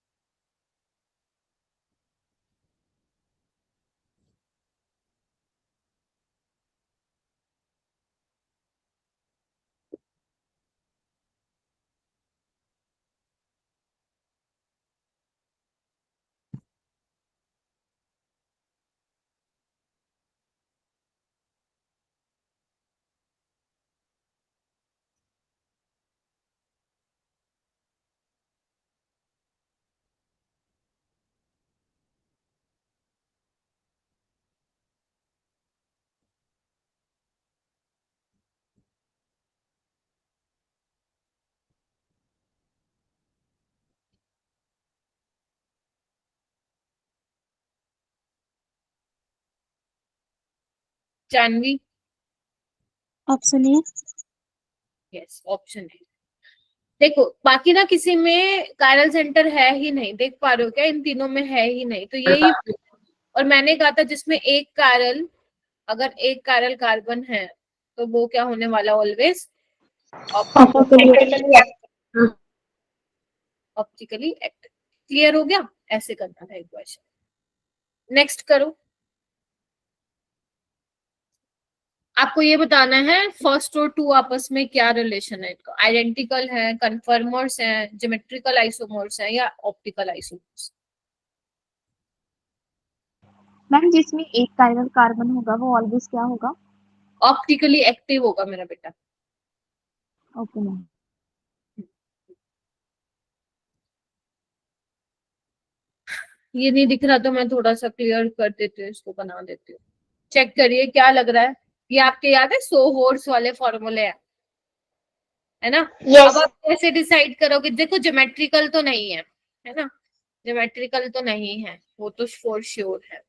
Janhvi? Option A. Yes, option है। देखो, बाकी ना किसी में कायरल सेंटर है ही नहीं, देख पा रहे हो क्या? इन तीनों में है ही नहीं, तो यही। और मैंने कहा था जिसमें एक कायरल, अगर एक कायरल कार्बन है तो वो क्या होने वाला? Always optically active. क्लियर हो गया? ऐसे करना था एक क्वेश्चन। नेक्स्ट करो। आपको ये बताना है फर्स्ट और टू आपस में क्या रिलेशन है इनका, आइडेंटिकल है, कन्फर्मर्स हैं, ज्योमेट्रिकल आइसोमर्स हैं, या ऑप्टिकल आइसोमर्स। मैम जिसमें एक कायरल कार्बन होगा वो ऑलवेज क्या होगा? ऑप्टिकली एक्टिव होगा मेरा बेटा। Okay ma'am. ये नहीं दिख रहा तो मैं थोड़ा सा क्लियर कर देती हूँ, इसको बना देती हूँ। चेक करिए क्या लग रहा है। ये आपके याद है सो होर्स वाले फॉर्मूले हैं, है ना। अब आप कैसे डिसाइड करोगे? देखो ज्योमेट्रिकल तो नहीं है ना, ज्योमेट्रिकल तो नहीं है, वो तो फॉर श्योर है।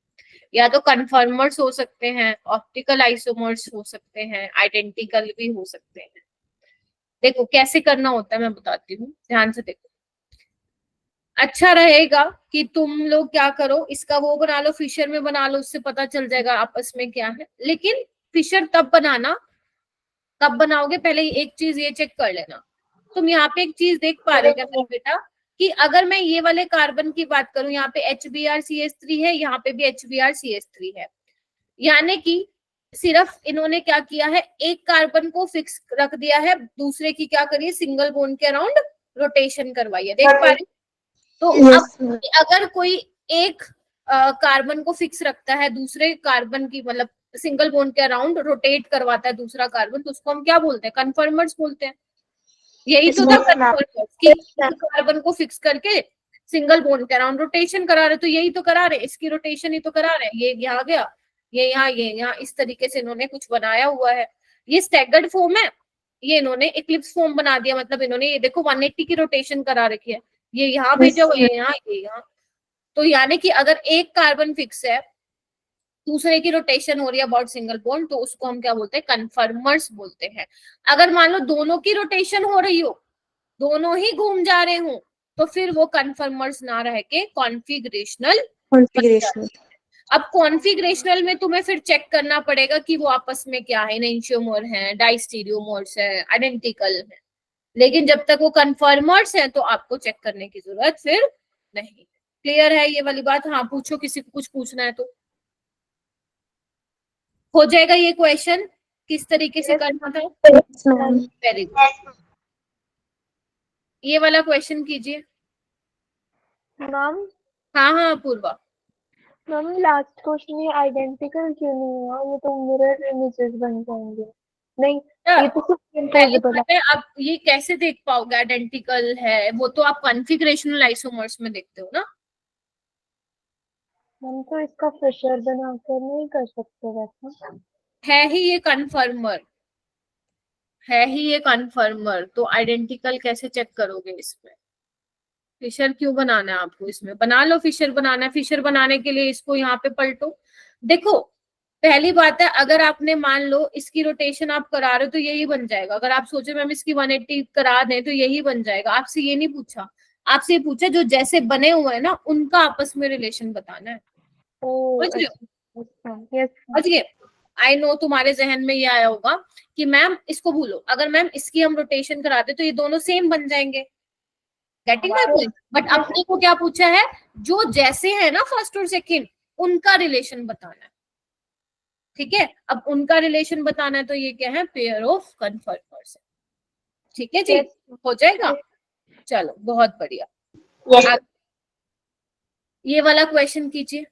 या तो कन्फर्मर्स हो सकते हैं, ऑप्टिकल आइसोमर्स हो सकते हैं, आइडेंटिकल भी हो सकते हैं। देखो कैसे करना होता है मैं बताती हूँ, ध्यान से देखो। अच्छा रहेगा कि तुम लोग क्या करो, इसका वो बना लो, फिशर में बना लो, उससे पता चल जाएगा आपस में क्या है। लेकिन फिशर तब बनाना कब बनाओगे, पहले एक चीज ये चेक कर लेना। तुम यहाँ पे एक चीज देख पा रहे हो क्या मेरे बेटा, कि अगर मैं ये वाले कार्बन की बात करूं, यहाँ पे HBrCH3 है, यहाँ पे भी HBrCH3 है, यानी कि सिर्फ इन्होंने क्या किया है, एक कार्बन को फिक्स रख दिया है, दूसरे की क्या करिए, सिंगल बॉन्ड के अराउंड रोटेशन करवाई है, देख पा रहे? तो अब अगर कोई एक कार्बन को फिक्स रखता है, दूसरे कार्बन की मतलब सिंगल बॉन्ड के अराउंड रोटेट करवाता है दूसरा कार्बन, तो उसको हम क्या बोलते हैं, कन्फर्मर्स बोलते हैं। यही तो था कन्फर्मर्स, कि कार्बन को फिक्स करके सिंगल बॉन्ड के अराउंड रोटेशन करा रहे, तो यही तो करा रहे, इसकी रोटेशन ही तो करा रहे। ये यहाँ गया, ये यहाँ, इस तरीके से इन्होंने कुछ बनाया हुआ है। ये स्टैगर्ड फॉर्म है, ये इन्होंने इक्लिप्स फॉर्म बना दिया, मतलब इन्होंने ये देखो 180 की रोटेशन करा रखी है, ये यहाँ भेजा हुआ, ये यहाँ। तो यानी कि अगर एक कार्बन फिक्स है, दूसरे की रोटेशन हो रही है अबाउट सिंगल बॉन्ड, तो उसको हम क्या बोलते हैं, कन्फर्मर्स बोलते हैं। अगर मान लो दोनों की रोटेशन हो रही हो, दोनों ही घूम जा रहे हो, तो फिर वो कन्फर्मर्स ना रह के कॉन्फिगरेशनल। अब कॉन्फिगरेशनल में तुम्हें फिर चेक करना पड़ेगा कि वो आपस में क्या है, एनेंशियोमर है, डाइस्टीरियोमर्स है, आइडेंटिकल है। लेकिन जब तक वो कन्फर्मर्स है तो आपको चेक करने की जरूरत फिर नहीं। क्लियर है ये वाली बात? हाँ, पूछो, किसी को कुछ पूछना है तो। हो जाएगा ये क्वेश्चन किस तरीके से करना था? Very good. ये वाला क्वेश्चन कीजिए मैम। हाँ हाँ पूर्वा। मैम लास्ट क्वेश्चन में आइडेंटिकल क्यों नहीं हुआ, ये तो मिरर इमेजेस बन जाएंगे। नहीं, ये तो सुपरइम्पोजेबल है। अब ये कैसे देख पाओगे आइडेंटिकल है, वो तो आप कॉन्फिगरेशनल आइसोमर्स में देखते हो ना। हम तो इसका फिशर बनाकर नहीं कर सकते वैसा। है ही ये कन्फर्मर, है ही ये कन्फर्मर, तो आइडेंटिकल कैसे चेक करोगे इसमें? फिशर क्यों बनाना है आपको, इसमें बना लो, फिशर बनाना है, फिशर बनाने के लिए इसको यहाँ पे पलटो। देखो पहली बात है, अगर आपने मान लो इसकी रोटेशन आप करा रहे हो तो यही बन जाएगा। अगर आप सोचे मैम इसकी 180 करा दें तो यही बन जाएगा। आपसे ये नहीं पूछा, आपसे ये पूछा जो जैसे बने हुए हैं ना उनका आपस में रिलेशन बताना है। समझ रहे हो? समझ गए? आई नो तुम्हारे जहन में ये आया होगा कि मैम इसको भूलो, अगर मैम इसकी हम रोटेशन कराते तो ये दोनों सेम बन जाएंगे। Getting my point? बट अपने को क्या पूछा है, जो जैसे है ना फर्स्ट और सेकंड, उनका रिलेशन बताना है। ठीक है, अब उनका रिलेशन बताना है तो ये क्या है, पेयर ऑफ कन्फर्मर्स। ठीक है जी, हो जाएगा। चलो बहुत बढ़िया। ये वाला क्वेश्चन कीजिए।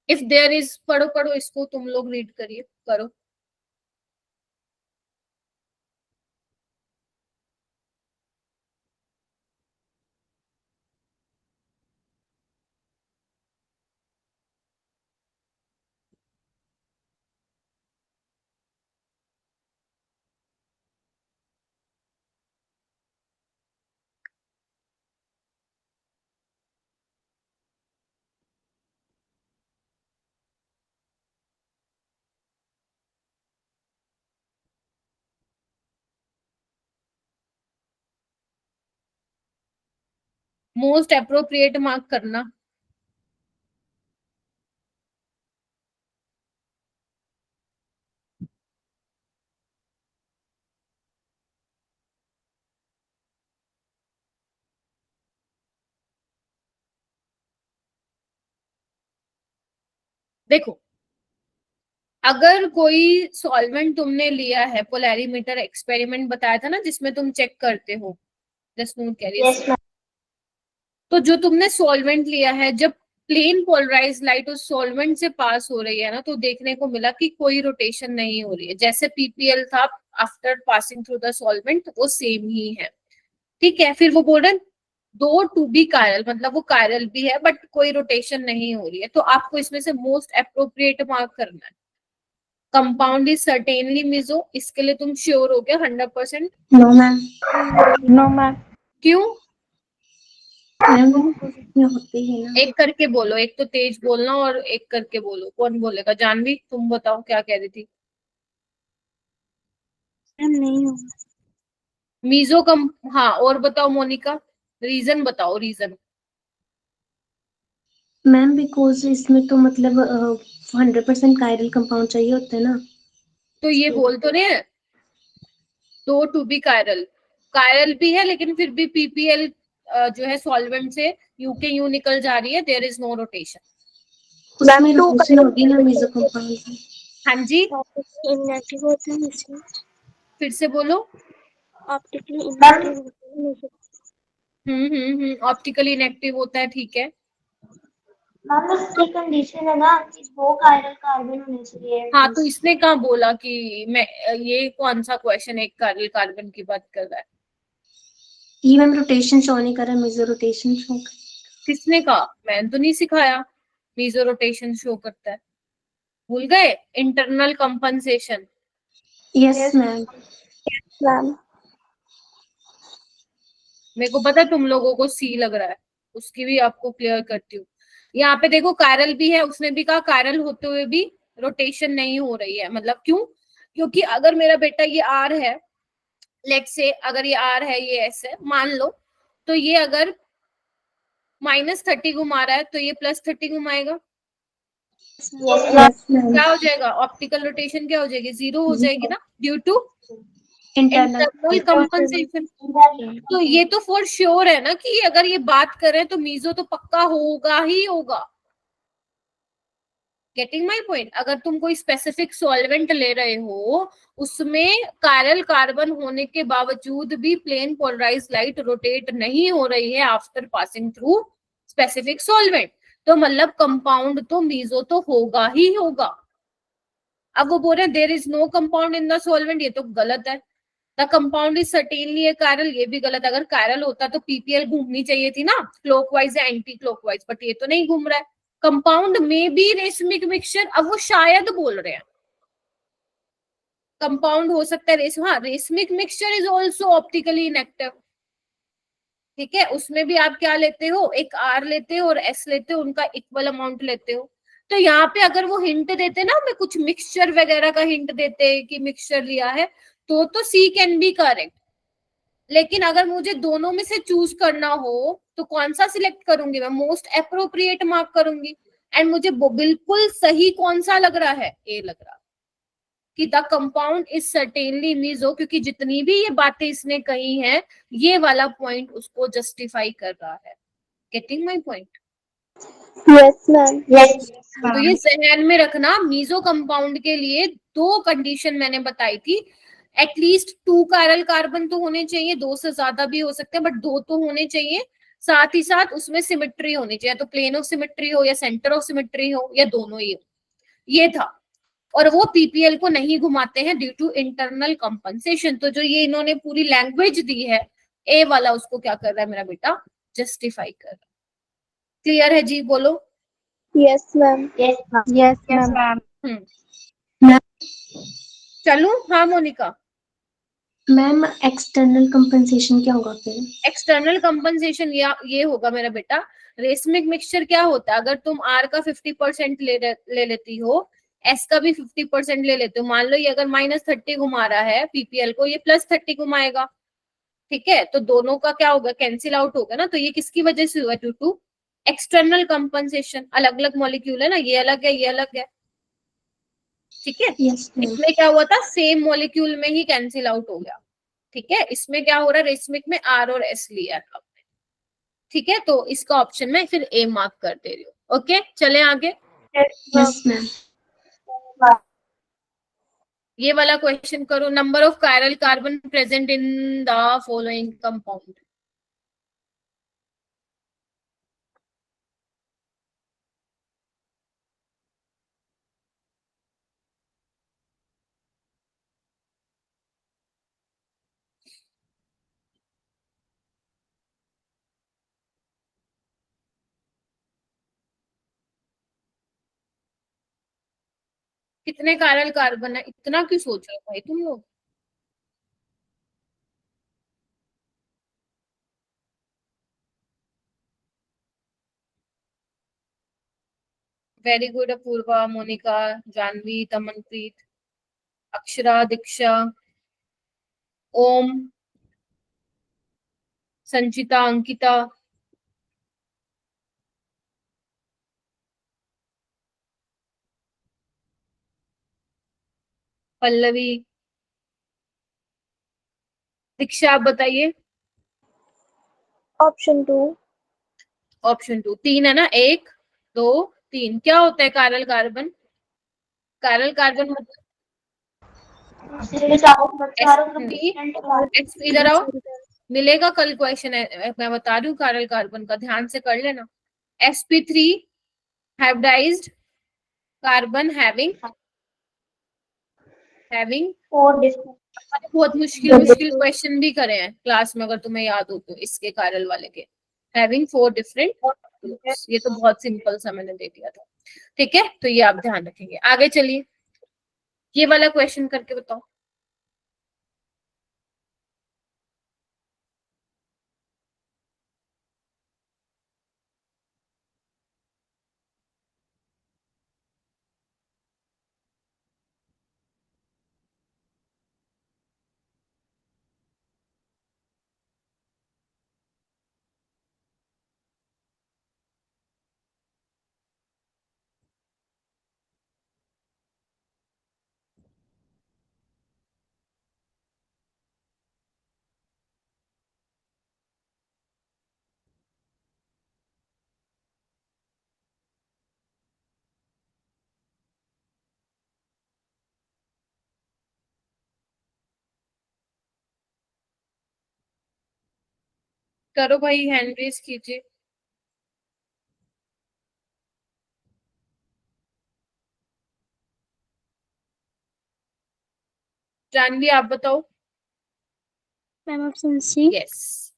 इफ देयर इज, पढ़ो पढ़ो इसको, तुम लोग रीड करिए, करो। मोस्ट अप्रोप्रिएट मार्क करना। देखो अगर कोई सॉल्वेंट तुमने लिया है, पोलैरिमीटर एक्सपेरिमेंट बताया था ना जिसमें तुम चेक करते हो, जस्ट नोट कैरियर। तो जो तुमने सॉल्वेंट लिया है, जब प्लेन पोलराइज लाइट उस सॉल्वेंट से पास हो रही है ना, तो देखने को मिला कि कोई रोटेशन नहीं हो रही है। जैसे पीपीएल था after passing through the solvent, वो सेम ही है। ठीक है, फिर वो बोल रहे दो टू बी कायरल, मतलब वो कायरल भी है बट कोई रोटेशन नहीं हो रही है। तो आपको इसमें से मोस्ट अप्रोप्रिएट मार्क करना है। कंपाउंड इज सर्टेनली मिजो, इसके लिए तुम श्योर हो गया 100%? No ma'am. No ma'am. क्यों? होती है ना। एक करके बोलो, एक तो तेज बोलना और एक करके बोलो। कौन बोलेगा? जानवी तुम बताओ क्या कह रही थी। नहीं हो मीजो कम, हाँ और बताओ मोनिका, रीजन बताओ, रीजन। मैम बिकॉज इसमें तो मतलब 100% कायरल कंपाउंड चाहिए होता है ना। तो ये बोल तो रहे हैं दो टू बी कायरल, कायरल भी है लेकिन फिर भी पीपीएल जो है सॉल्वेंट से यू के यू निकल जा रही है, देयर इज नो रोटेशन। उसमें रोटेशन होगी ना मेजो कंपाउंड में। हाँ जी, इनएक्टिव होता है इसमें, फिर से बोलो। ऑप्टिकली इनएक्टिव होता है। ऑप्टिकली इनएक्टिव होता है, ठीक है। मैम उसकी कंडीशन है ना कि दो कायरल कार्बन होने चाहिए। हाँ तो इसने कहाँ बोला कि मैं, ये कौन सा क्वेश्चन एक कायरल कार्बन की बात कर रहा है? ये मैम रोटेशन शो नहीं कर रहा, मेजो रोटेशन शो कर। किसने कहा? मैंने तो नहीं सिखाया मीजो रोटेशन शो करता है, भूल गए? Internal compensation. Yes ma'am. Ma'am मेरे को पता तुम लोगों को सी लग रहा है, उसकी भी आपको क्लियर करती हूँ। यहाँ पे देखो कायरल भी है, उसने भी कहा कायरल होते हुए भी रोटेशन नहीं हो रही है, मतलब क्यों? क्योंकि अगर मेरा बेटा ये आर है, लेट से अगर ये आर है ये एस है मान लो, तो ये अगर -30 घुमा रहा है तो ये +30 घुमाएगा। Yes ma'am. क्या हो जाएगा? ऑप्टिकल रोटेशन क्या हो जाएगी? 0 हो जाएगी ना, due to internal. Internal compensation. तो ये तो फॉर श्योर है ना कि अगर ये बात करें तो मीजो तो पक्का होगा ही होगा। Getting my point? अगर तुम कोई स्पेसिफिक सॉल्वेंट ले रहे हो, उसमें कायरल कार्बन होने के बावजूद भी प्लेन पोलराइज लाइट रोटेट नहीं हो रही है after passing through specific solvent, तो मतलब कंपाउंड तो मीजो तो होगा ही होगा। अब वो बोल रहे हैं there is no compound in the solvent, ये तो गलत है। The compound is certainly a chiral, ये भी गलत। अगर कायरल होता तो पीपीएल घूमनी चाहिए थी ना क्लॉकवाइज या एंटी क्लॉकवाइज, बट ये तो नहीं घूम रहा है। कंपाउंड में भी रेसमिक मिक्सचर, अब वो शायद बोल रहे हैं कंपाउंड हो सकता है हाँ racemic mixture is also optically inactive, ठीक है। उसमें भी आप क्या लेते हो, एक आर लेते हो और एस लेते हो, उनका इक्वल अमाउंट लेते हो। तो यहाँ पे अगर वो हिंट देते ना, मैं कुछ मिक्सचर वगैरह का हिंट देते कि मिक्सचर लिया है, तो सी कैन बी करेक्ट। लेकिन अगर मुझे दोनों में से चूज करना हो तो कौन सा सिलेक्ट करूंगी? मैं मोस्ट अप्रोप्रिएट मार्क करूंगी। एंड मुझे बिल्कुल सही कौन सा लग रहा है? ए लग रहा कि the compound is certainly meso, क्योंकि जितनी भी ये बातें इसने कही हैं ये वाला पॉइंट उसको जस्टिफाई कर रहा है। Getting my point? Yes ma'am. तो ये जहन में रखना, मीजो कंपाउंड के लिए दो कंडीशन मैंने बताई थी। एटलीस्ट 2 कायरल कार्बन तो होने चाहिए, 2 से ज्यादा भी हो सकते हैं बट 2 तो होने चाहिए। साथ ही साथ उसमें सिमेट्री होनी चाहिए, तो प्लेन ऑफ सिमेट्री हो या सेंटर ऑफ सिमेट्री हो या दोनों ही हो, ये था। और वो पीपीएल को नहीं घुमाते हैं ड्यू टू इंटरनल कंपनसेशन। तो जो ये इन्होंने पूरी लैंग्वेज दी है, ए वाला उसको क्या कर रहा है मेरा बेटा? जस्टिफाई कर रहा है। क्लियर है जी? बोलो। Yes ma'am. Yes ma'am. Hmm चलू? हाँ मोनिका। मैम एक्सटर्नल कंपनसेशन क्या होगा फिर? एक्सटर्नल कंपनसेशन ये होगा मेरा बेटा, रेसमिक मिक्सचर क्या होता है? अगर तुम आर का 50% ले लेती हो, एस का भी 50% ले लेते हो, मान लो ये अगर -30 घुमा रहा है पीपीएल को, ये +30 घुमाएगा, ठीक है। तो दोनों का क्या होगा? कैंसिल आउट होगा ना। तो ये किसकी वजह से हुआ? Due to external compensation. अलग अलग मॉलिक्यूल है ना, ये अलग है ये अलग है, ठीक है। Yes ma'am. इसमें क्या हुआ था? सेम मॉलिक्यूल में ही कैंसिल आउट हो गया, ठीक है। इसमें क्या हो रहा है? रेसमिक में आर और एस लिया था, ठीक है। तो इसका ऑप्शन में फिर ए मार्क कर दे रही हूँ। ओके चले आगे। Yes ma'am. ये वाला क्वेश्चन करो। Number of chiral carbon present in the following compound. कितने कायरल कार्बन है? इतना क्यों सोच रहे हो भाई तुम लोग? वेरी गुड अपूर्वा, मोनिका, जानवी, तमनप्रीत, अक्षरा, दीक्षा, ओम, संचिता, अंकिता। पल्लवी, दीक्षा, आप बताइए। ऑप्शन 2। ऑप्शन 2 3 है ना, 1 2 3। क्या होता है कायरल कार्बन? कायरल कार्बन मतलब चारों ग्रुप sp डिफरेंट है। sp इधर आओ, मिलेगा कल क्वेश्चन है, मैं बता रही हूँ कायरल कार्बन का, ध्यान से कर लेना। sp3 hybridised carbon having four different. मैंने बहुत मुश्किल मुश्किल क्वेश्चन भी करे हैं क्लास में, अगर तुम्हें याद हो तो, इसके कायरल वाले के। हैविंग 4 डिफरेंट ग्रुप्स, ये तो बहुत सिंपल सा मैंने दे दिया था। ठीक है, तो ये आप ध्यान रखेंगे। आगे चलिए, ये वाला क्वेश्चन करके बताओ। करो भाई, हैंड रेज कीजिए। जानवी, आप बताओ। Ma'am option C. यस,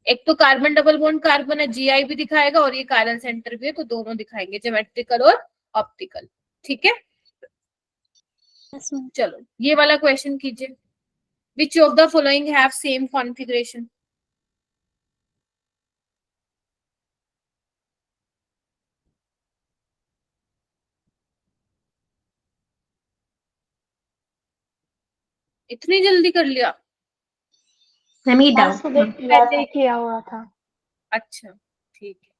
एक तो कार्बन डबल बॉन्ड कार्बन है, जीआई भी दिखाएगा और ये कायरल सेंटर भी है, तो दोनों दिखाएंगे, ज्योमेट्रिकल और ऑप्टिकल। ठीक है, यस मैम। चलो ये वाला क्वेश्चन कीजिए। Which of the following have same configuration? इतनी जल्दी कर लिया? मैम ये आज डाउट सुबह किया पहले था। ही किया हुआ था। अच्छा, ठीक है।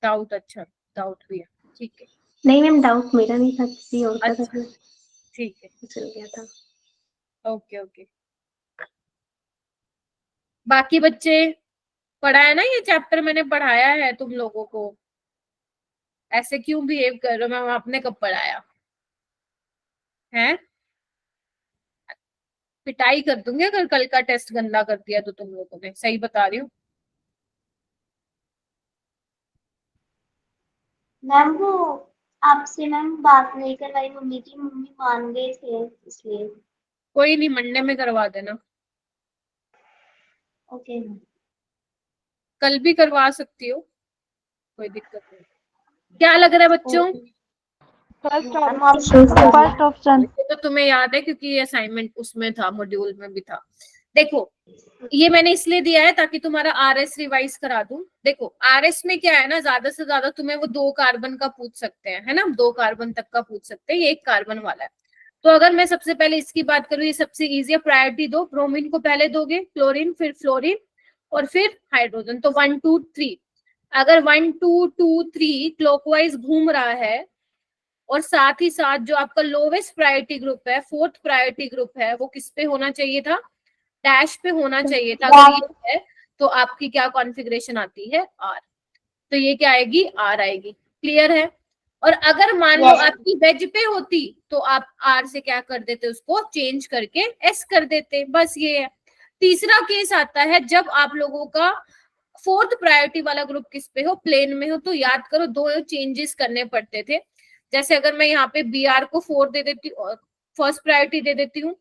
डाउट, अच्छा डाउट भी है, ठीक है। नहीं मैम, डाउट मेरा नहीं था, किसी और का था, अच्छा, ठीक है, चल गया था। Okay okay. बाकी बच्चे, पढ़ा है ना ये चैप्टर, मैंने पढ़ाया है तुम लोगों को। ऐसे क्यों बिहेव कर रहे हो, मैम आपने कब पढ़ाया है? पिटाई कर दूंगी अगर कल का टेस्ट गंदा कर दिया तो तुम लोगों ने, सही बता रही हूँ। मैम वो आपसे मैम बात नहीं करवाई मम्मी की, मम्मी मान गए थे इसलिए। कोई नहीं, मंडे में करवा देना। ओके। कल भी करवा सकती हो, कोई दिक्कत नहीं। क्या लग रहा है बच्चों? First ma'am option option, first option. ये तो तुम्हें याद है क्योंकि ये असाइनमेंट उसमें था, मॉड्यूल में भी था। देखो, ये मैंने इसलिए दिया है ताकि तुम्हारा आरएस रिवाइज करा दूं। देखो आरएस में क्या है ना, ज्यादा से ज्यादा तुम्हें वो 2 कार्बन का पूछ सकते हैं, है ना, 2 कार्बन तक का पूछ सकते हैं, ये 1 कार्बन वाला है। तो अगर मैं सबसे पहले इसकी बात करूं, ये सबसे इजी है, प्रायोरिटी दो, ब्रोमीन को पहले दोगे, क्लोरीन, फिर फ्लोरीन और फिर हाइड्रोजन, तो 1 2 3। अगर 1 2 2 3 क्लॉकवाइज घूम रहा है, और साथ ही साथ जो आपका लोवेस्ट प्रायोरिटी ग्रुप है, 4th प्रायोरिटी ग्रुप है, वो किस पे होना चाहिए था? डैश पे होना चाहिए था। अगर ये है तो आपकी क्या कॉन्फ़िगरेशन आती है? आर। तो ये क्या आएगी? आर आएगी। क्लियर है? और अगर मान लो Yes. आपकी वेज पे होती तो आप आर से क्या कर देते, उसको चेंज करके एस कर देते, बस ये है। तीसरा केस आता है जब आप लोगों का 4th प्रायोरिटी वाला ग्रुप किस पे हो? प्लेन में हो, तो याद करो 2 चेंजेस करने पड़ते थे। जैसे अगर मैं यहाँ पे बी आर को 4 दे देती हूँ, फर्स्ट प्रायोरिटी दे देती हूँ,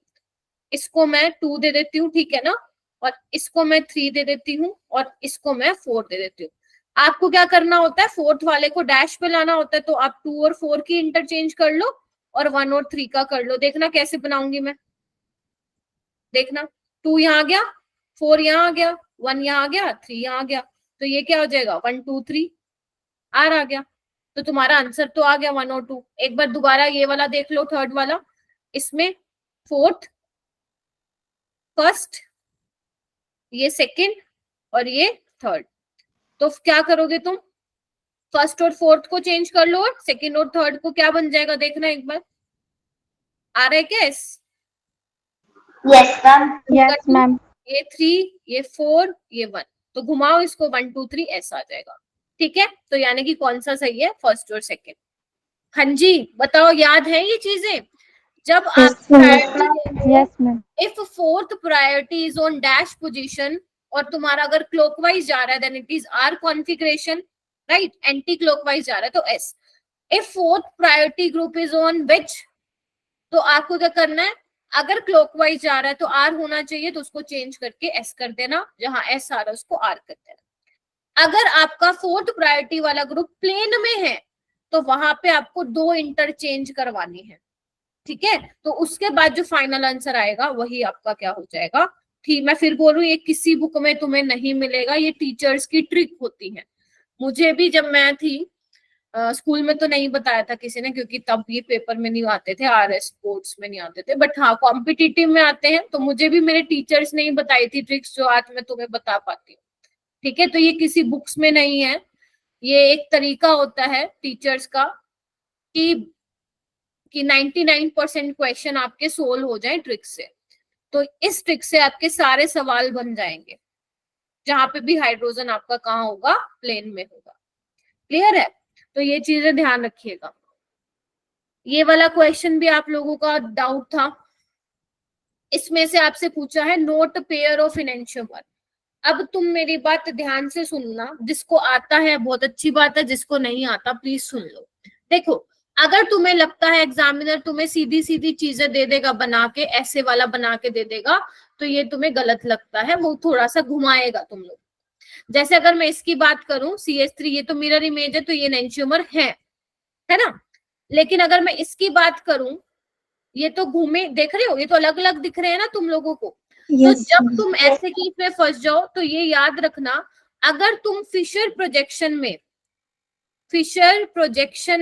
इसको मैं 2 दे देती हूँ, ठीक है ना, और इसको मैं 3 दे देती हूँ और इसको मैं 4 दे देती हूँ। आपको क्या करना होता है? 4th वाले को डैश पे लाना होता है, तो आप 2 और 4 की इंटरचेंज कर लो और 1 और 3 का कर लो। देखना कैसे बनाऊंगी मैं, देखना, 2 यहाँ आ गया, 4 यहाँ आ गया, 1 यहाँ आ गया, 3 यहाँ आ गया, तो ये क्या हो जाएगा? 1 2 3 आर आ गया। तो तुम्हारा आंसर तो आ गया 1 और 2। एक बार दोबारा ये वाला देख लो, थर्ड वाला, इसमें 4th, फर्स्ट, ये सेकंड और ये थर्ड। तो क्या करोगे तुम? फर्स्ट और फोर्थ को चेंज कर लो, और सेकेंड और थर्ड को क्या बन जाएगा देखना एक बार, आ रहा है क्या? Yes ma'am. Yes ma'am. ये 3, ये 4, ये 1, तो घुमाओ इसको 1 2 3 ऐसा आ जाएगा। ठीक है, तो यानी कि कौन सा सही है, फर्स्ट और सेकेंड। हाँ जी बताओ, याद है ये चीजें? जब आप yes ma'am. If fourth priority is on dash position और तुम्हारा अगर क्लॉकवाइज जा रहा है then it is R configuration, right, anti clockwise जा रहा है तो S. If fourth priority group is on wedge, तो आपको क्या करना है, अगर क्लॉकवाइज जा रहा है तो आर होना चाहिए, तो उसको चेंज करके एस कर देना, जहां एस आ रहा है उसको आर कर देना। अगर आपका फोर्थ प्रायोरिटी वाला ग्रुप प्लेन में है तो वहां पे आपको 2 इंटरचेंज करवानी है। ठीक है, तो उसके बाद जो फाइनल आंसर आएगा वही आपका क्या हो जाएगा। ठीक, मैं फिर बोलूं, ये किसी बुक में तुम्हें नहीं मिलेगा, ये टीचर्स की ट्रिक होती है। मुझे भी जब मैं थी स्कूल में तो नहीं बताया था किसी ने, क्योंकि तब ये पेपर में नहीं आते थे, आरएस बोर्ड्स में नहीं आते थे, बट हाँ कॉम्पिटिटिव में आते हैं, तो मुझे भी मेरे टीचर्स ने ही बताई थी ट्रिक्स जो आज मैं तुम्हें बता पाती हूँ। ठीक है, तो ये किसी बुक्स में नहीं है, ये एक तरीका होता है टीचर्स का कि 99% क्वेश्चन आपके सोल्व हो जाए ट्रिक से। तो इस ट्रिक से आपके सारे सवाल बन जाएंगे, जहां पे भी हाइड्रोजन आपका कहाँ होगा, प्लेन में होगा। क्लियर है? तो ये चीजें ध्यान रखिएगा। ये वाला क्वेश्चन भी आप लोगों का डाउट था, इसमें से आपसे पूछा है नोट पेयर ऑफ इनेंशियोमर। अब तुम मेरी बात ध्यान से सुनना, जिसको आता है बहुत अच्छी बात है, जिसको नहीं आता प्लीज सुन लो। देखो, अगर तुम्हें लगता है एग्जामिनर तुम्हें सीधी सीधी चीजें दे देगा बना के, ऐसे वाला बना के दे देगा, तो ये तुम्हें गलत लगता है, वो थोड़ा सा घुमाएगा तुम लोग। जैसे अगर मैं इसकी बात करूं CH3, ये तो मिरर इमेज है तो ये एनेंशियोमर है ना, लेकिन अगर मैं इसकी बात करूं, ये तो घूमे, देख रहे हो, ये तो अलग अलग दिख रहे हैं ना तुम लोगों को। तो जब तुम ऐसे केस में फंस जाओ तो ये याद रखना, अगर तुम फिशर प्रोजेक्शन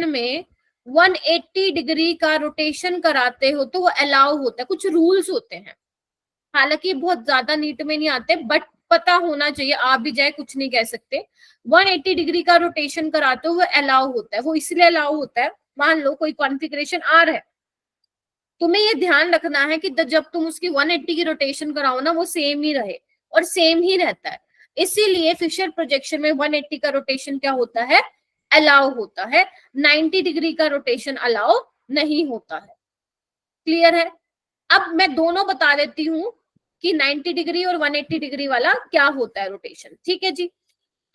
में 180 डिग्री का रोटेशन कराते हो तो वो अलाउ होता है, कुछ रूल्स होते हैं, हालांकि बहुत ज्यादा नीट में नहीं आते, बट पता होना चाहिए, आ भी जाए कुछ नहीं कह सकते। 180 डिग्री का रोटेशन कराते हो वो अलाउ होता है, वो इसलिए अलाउ होता है, मान लो कोई कॉन्फ़िगरेशन आर है, तुम्हें ये ध्यान रखना है कि जब तुम उसकी 180 की रोटेशन कराओ ना, वो सेम ही रहे, और सेम ही रहता है। इसीलिए फिशर प्रोजेक्शन में 180 का रोटेशन क्या होता है, अलाउ होता है, 90 डिग्री का रोटेशन अलाउ नहीं होता है। क्लियर है? अब मैं दोनों बता देती हूँ कि 90 डिग्री और 180 डिग्री वाला क्या होता है रोटेशन। ठीक है जी,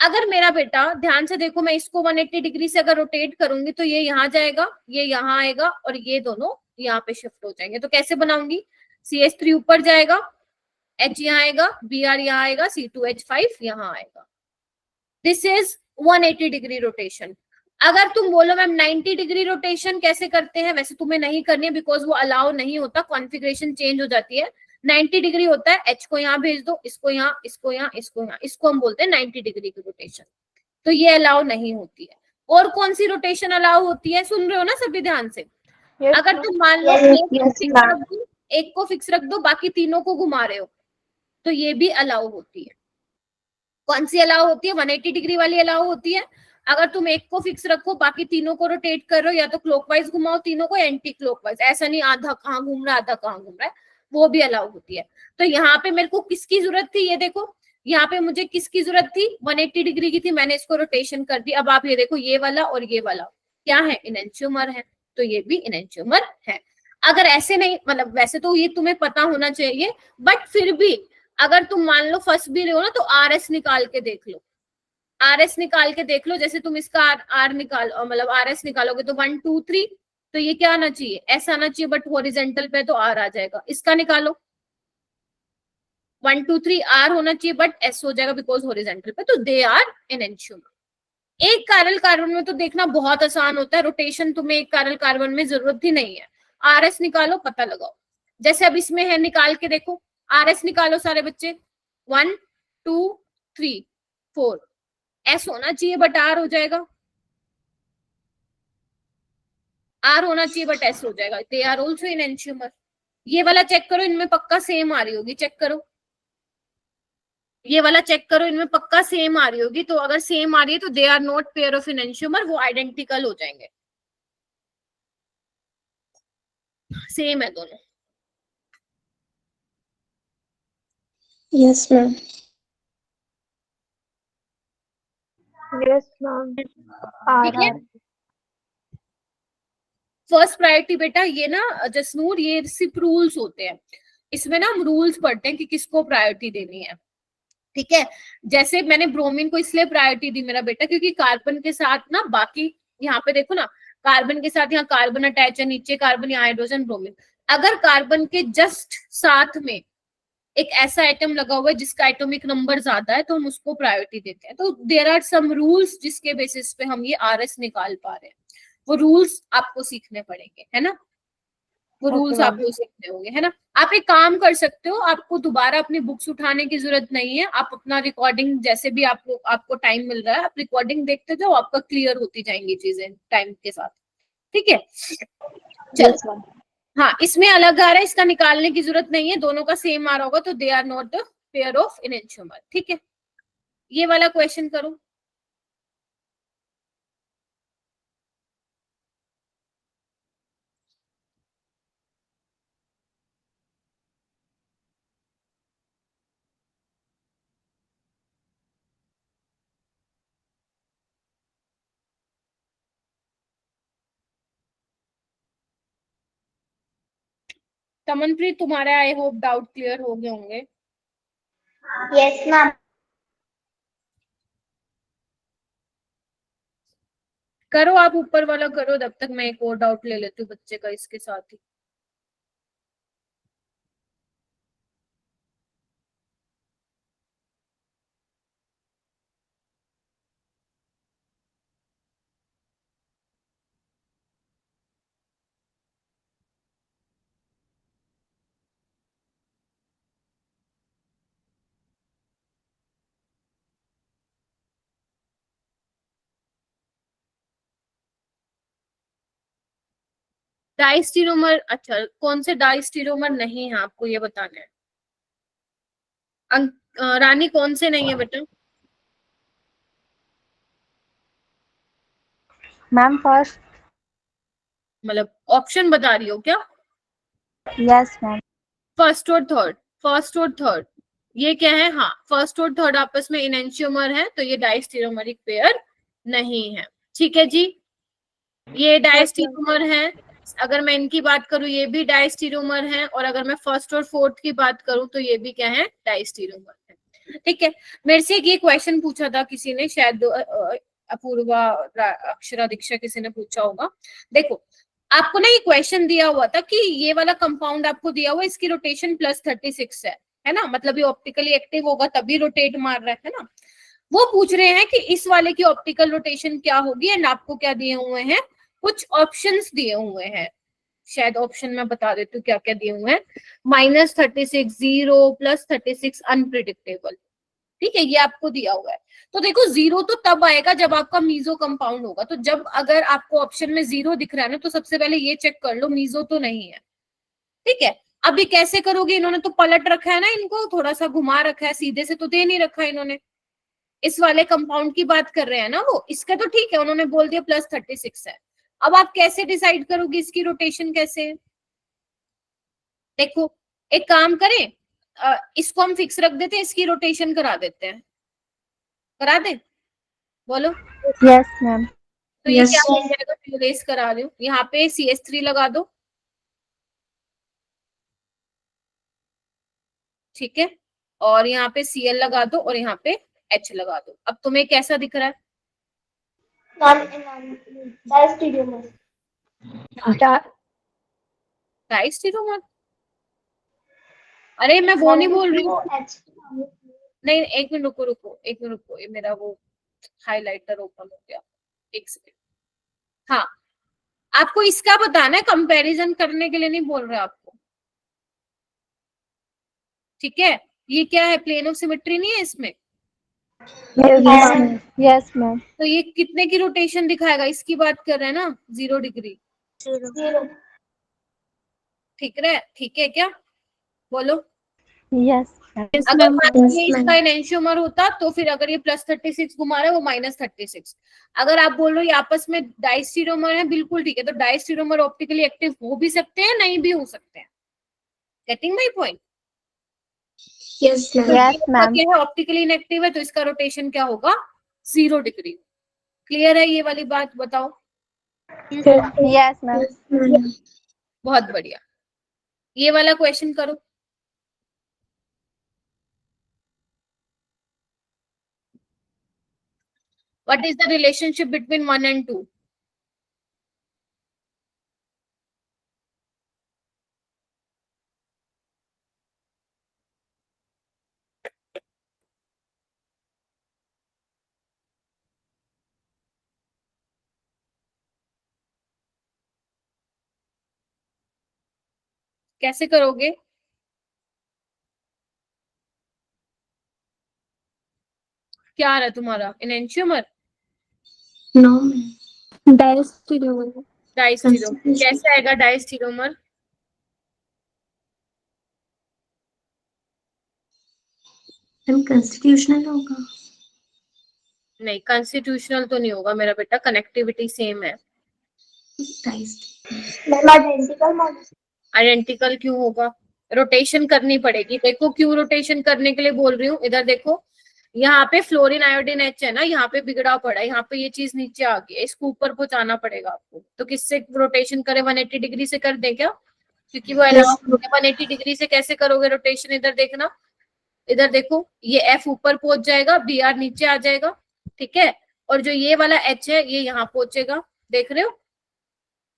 अगर मेरा बेटा ध्यान से देखो, मैं इसको 180 डिग्री से अगर रोटेट करूंगी तो ये यहाँ जाएगा, ये यहाँ आएगा, और ये दोनों यहाँ पे शिफ्ट हो जाएंगे। तो कैसे बनाऊंगी, CH3 ऊपर जाएगा, H यहाँ आएगा, Br यहाँ आएगा, C2H5 यहाँ आएगा। This is 180 degree rotation. अगर तुम बोलो मैम 90 डिग्री रोटेशन कैसे करते हैं, वैसे तुम्हें नहीं करनी है बिकॉज वो अलाउ नहीं होता, कॉन्फ़िगरेशन चेंज हो जाती है। 90 डिग्री होता है, H को यहाँ भेज दो, इसको यहाँ, इसको यहाँ, इसको यहाँ, इसको हम बोलते हैं 90 डिग्री की रोटेशन, तो ये अलाउ नहीं होती है। और कौन सी रोटेशन अलाउ होती है, सुन रहे हो ना सभी ध्यान से? अगर तुम मान लो एक को फिक्स रख दो, बाकी तीनों को घुमा रहे हो, तो ये भी अलाउ होती है। कौन सी अलाउ होती है, 180 डिग्री वाली अलाउ होती है। अगर तुम एक को फिक्स रखो, बाकी तीनों को रोटेट कर रहे हो, या तो क्लॉकवाइज घुमाओ तीनों को, एंटी क्लॉकवाइज, ऐसा नहीं आधा कहाँ घूम रहा है आधा कहाँ घूम रहा है, वो भी अलाउ होती है। तो यहाँ पे मेरे को किसकी जरूरत थी, ये देखो, यहाँ पे मुझे किसकी जरूरत थी, 180 डिग्री की थी, मैंने इसको रोटेशन कर दी। अब आप ये देखो, ये वाला और ये वाला क्या है, इनेंशियोमर है, तो ये भी इनेंशियोमर है। अगर ऐसे नहीं, मतलब वैसे तो ये तुम्हें पता होना चाहिए, बट फिर भी अगर तुम मान लो फंस भी रहे हो ना, तो RS निकाल के देख लो, RS निकाल के देख लो। जैसे तुम इसका R निकालो, मतलब RS निकालोगे तो 1 2 3, तो ये क्या आना चाहिए, ऐसा आना चाहिए, बट हॉरिजॉन्टल पे तो R आ जाएगा। इसका निकालो 1 2 3, R होना चाहिए बट S हो जाएगा बिकॉज हॉरिजॉन्टल पे, तो दे आर इनेंशियोमर। एक कारल कार्बन में तो देखना बहुत आसान होता है, रोटेशन तुम्हें एक कारल कार्बन में जरूरत ही नहीं है, RS निकालो, पता लगाओ। जैसे अब इसमें है, निकाल के देखो, RS निकालो सारे बच्चे, 1 2 3 4, S होना चाहिए बट R हो जाएगा, R होना चाहिए बट S हो जाएगा, दे आर ऑल्सो इनेंशियोमर। ये वाला चेक करो, इनमें पक्का सेम आ रही होगी, चेक करो, ये वाला चेक करो, इनमें पक्का सेम आ रही होगी, तो अगर सेम आ रही है तो they are not pair of enantiomer, वो आइडेंटिकल हो जाएंगे, सेम है दोनों। Yes, ma'am. यस मैम, आ ठीक रहा है, है। फर्स्ट प्रायोरिटी बेटा ये ना जसनूर, ये सिर्फ रूल्स होते हैं, इसमें ना हम रूल्स पढ़ते हैं कि किसको प्रायोरिटी देनी है। ठीक है, जैसे मैंने ब्रोमीन को इसलिए प्रायोरिटी दी मेरा बेटा, क्योंकि कार्बन के साथ ना बाकी, यहाँ पे देखो ना, कार्बन के साथ यहाँ कार्बन अटैच है, नीचे कार्बन, यहाँ हाइड्रोजन, ब्रोमीन। अगर कार्बन के जस्ट साथ में एक ऐसा आइटम लगा हुआ है जिसका एटॉमिक नंबर ज्यादा है, तो हम उसको प्रायोरिटी देते हैं। तो देयर आर सम रूल्स जिसके बेसिस पे हम ये RS निकाल पा रहे हैं, वो रूल्स आपको सीखने पड़ेंगे, है ना, वो रूल्स ma'am. आपको सीखने होंगे, है ना। आप एक काम कर सकते हो, आपको दोबारा अपनी बुक्स उठाने की जरूरत नहीं है, आप अपना रिकॉर्डिंग जैसे भी आपको टाइम मिल रहा है, आप रिकॉर्डिंग देखते जाओ, आपका क्लियर होती जाएंगी चीजें टाइम के साथ। ठीक है, चलो। Yes ma'am. हाँ, इसमें अलग आ रहा है, इसका निकालने की जरूरत नहीं है, दोनों का सेम आ रहा होगा, तो they are not the pair of enantiomer. ठीक है, ये वाला क्वेश्चन करो। तमनप्रीत, तुम्हारे आई होप डाउट क्लियर हो गए होंगे। Yes ma'am. करो आप ऊपर वाला करो, जब तक मैं एक और डाउट ले लेती हूँ बच्चे का इसके साथ ही। डाइस्टीरोमर, अच्छा कौन से डाइस्टीरोमर नहीं है आपको ये बताना है। रानी कौन से नहीं है बेटा? Ma'am first. मतलब ऑप्शन बता रही हो क्या? Yes ma'am. फर्स्ट और थर्ड, फर्स्ट और थर्ड, ये क्या है? हाँ, फर्स्ट और थर्ड आपस में इनेंशियोमर है, तो ये डाइस्टीरोमरिक पेयर नहीं है। ठीक है जी, ये डाइस्टीरोमर है। अगर मैं इनकी बात करूं, ये भी डाइस्टीरोमर है, और अगर मैं फर्स्ट और फोर्थ की बात करूं तो ये भी क्या है? डाइस्टीरोमर है। ठीक है, मेरे से ये क्वेश्चन पूछा था किसी ने, शायद अपूर्वा, अक्षरा, दीक्षा, किसी ने पूछा होगा। देखो, आपको ना ये क्वेश्चन दिया हुआ था कि ये वाला कंपाउंड आपको दिया हुआ है, इसकी रोटेशन +36 है ना, मतलब ये ऑप्टिकली एक्टिव होगा तभी रोटेट मार रहा है ना। वो पूछ रहे हैं कि इस वाले की ऑप्टिकल रोटेशन क्या होगी, एंड आपको क्या दिए हुए हैं? कुछ ऑप्शंस दिए हुए हैं, शायद ऑप्शन में बता देती हूँ क्या क्या दिए हुए हैं। -36, 0, +36, अनप्रिडिक्टेबल। ठीक है, ये आपको दिया हुआ है। तो देखो, 0 तो तब आएगा जब आपका मीजो कंपाउंड होगा, तो जब अगर आपको ऑप्शन में 0 दिख रहा है ना, तो सबसे पहले ये चेक कर लो मीजो तो नहीं है। ठीक है, अभी कैसे करोगे? इन्होंने तो पलट रखा है ना, इनको थोड़ा सा घुमा रखा है, सीधे से तो दे नहीं रखा इन्होंने। इस वाले कंपाउंड की बात कर रहे हैं ना वो, इसका तो ठीक है, उन्होंने बोल दिया +36 है। अब आप कैसे डिसाइड करोगे इसकी रोटेशन कैसे है? देखो, एक काम करें, इसको हम फिक्स रख देते हैं, इसकी रोटेशन करा देते हैं, करा दे, बोलो। Yes ma'am. तो ये Yes. क्या हो जाएगा? रिप्लेस करा रही हूँ, यहाँ पे CH3 लगा दो। ठीक है, और यहाँ पे Cl लगा दो, और यहाँ पे H लगा दो। अब तुम्हें कैसा दिख रहा है? डाइस्टीरियोमर। डाइस्टीरोमर? अरे मैं वो नहीं बोल रही हूँ, H नहीं, एक मिनट रुको रुको, एक मिनट रुको, ये मेरा वो हाइलाइटर ओपन हो गया, एक सेकंड। हाँ, आपको इसका बताना है, कंपैरिजन करने के लिए नहीं बोल रहा आपको। ठीक है, ये क्या है? प्लेन ऑफ सिमेट्री नहीं है इसमें, यस मैम। तो ये कितने की रोटेशन दिखाएगा? इसकी बात कर रहे हैं ना, 0 डिग्री। 0। ठीक है क्या? बोलो। Yes. अगर मान Yes, लीजिए ma'am. इसका एनेंशियोमर होता तो फिर अगर ये +36 घुमा रहा है वो -36, अगर आप बोल रहे हो ये आपस में डाइस्टीरोमर है, बिल्कुल ठीक है, तो डाइस्टीरोमर ऑप्टिकली एक्टिव हो भी सकते हैं, नहीं भी हो सकते हैं। Getting my point? Yes, ma'am. Yes, ma'am. ये है ऑप्टिकली इनएक्टिव है तो इसका रोटेशन क्या होगा? 0 डिग्री। क्लियर है ये वाली बात? बताओ। Yes, ma'am. Yes, ma'am. बहुत बढ़िया। ये वाला क्वेश्चन करो। What is the relationship between 1 and 2? कैसे करोगे? क्या आ रहा है तुम्हारा? Enantiomer? No, ma'am. Diastereomer. डाइस्टीरोमर। Constitution. कैसे आएगा डाइस्टीरोमर? मैम constitutional होगा। नहीं, कॉन्स्टिट्यूशनल तो नहीं होगा मेरा बेटा, कनेक्टिविटी सेम है। Ma'am identical model. आइडेंटिकल क्यों होगा? रोटेशन करनी पड़ेगी। देखो क्यों रोटेशन करने के लिए बोल रही हूँ, इधर देखो, यहाँ पे फ्लोरीन आयोडीन एच है ना, यहाँ पे बिगड़ा पड़ा है, यहाँ पे ये चीज नीचे आ गई है, इसको ऊपर पहुंचाना पड़ेगा आपको। तो किससे रोटेशन करे? 180 डिग्री से कर दे क्या? क्योंकि वो अलाउ 180 डिग्री से कैसे करोगे रोटेशन? इधर देखना, इधर देखो, ये एफ ऊपर पहुंच जाएगा, बी आर नीचे आ जाएगा, ठीक है, और जो ये वाला एच है ये यहाँ पहुंचेगा, देख रहे हो,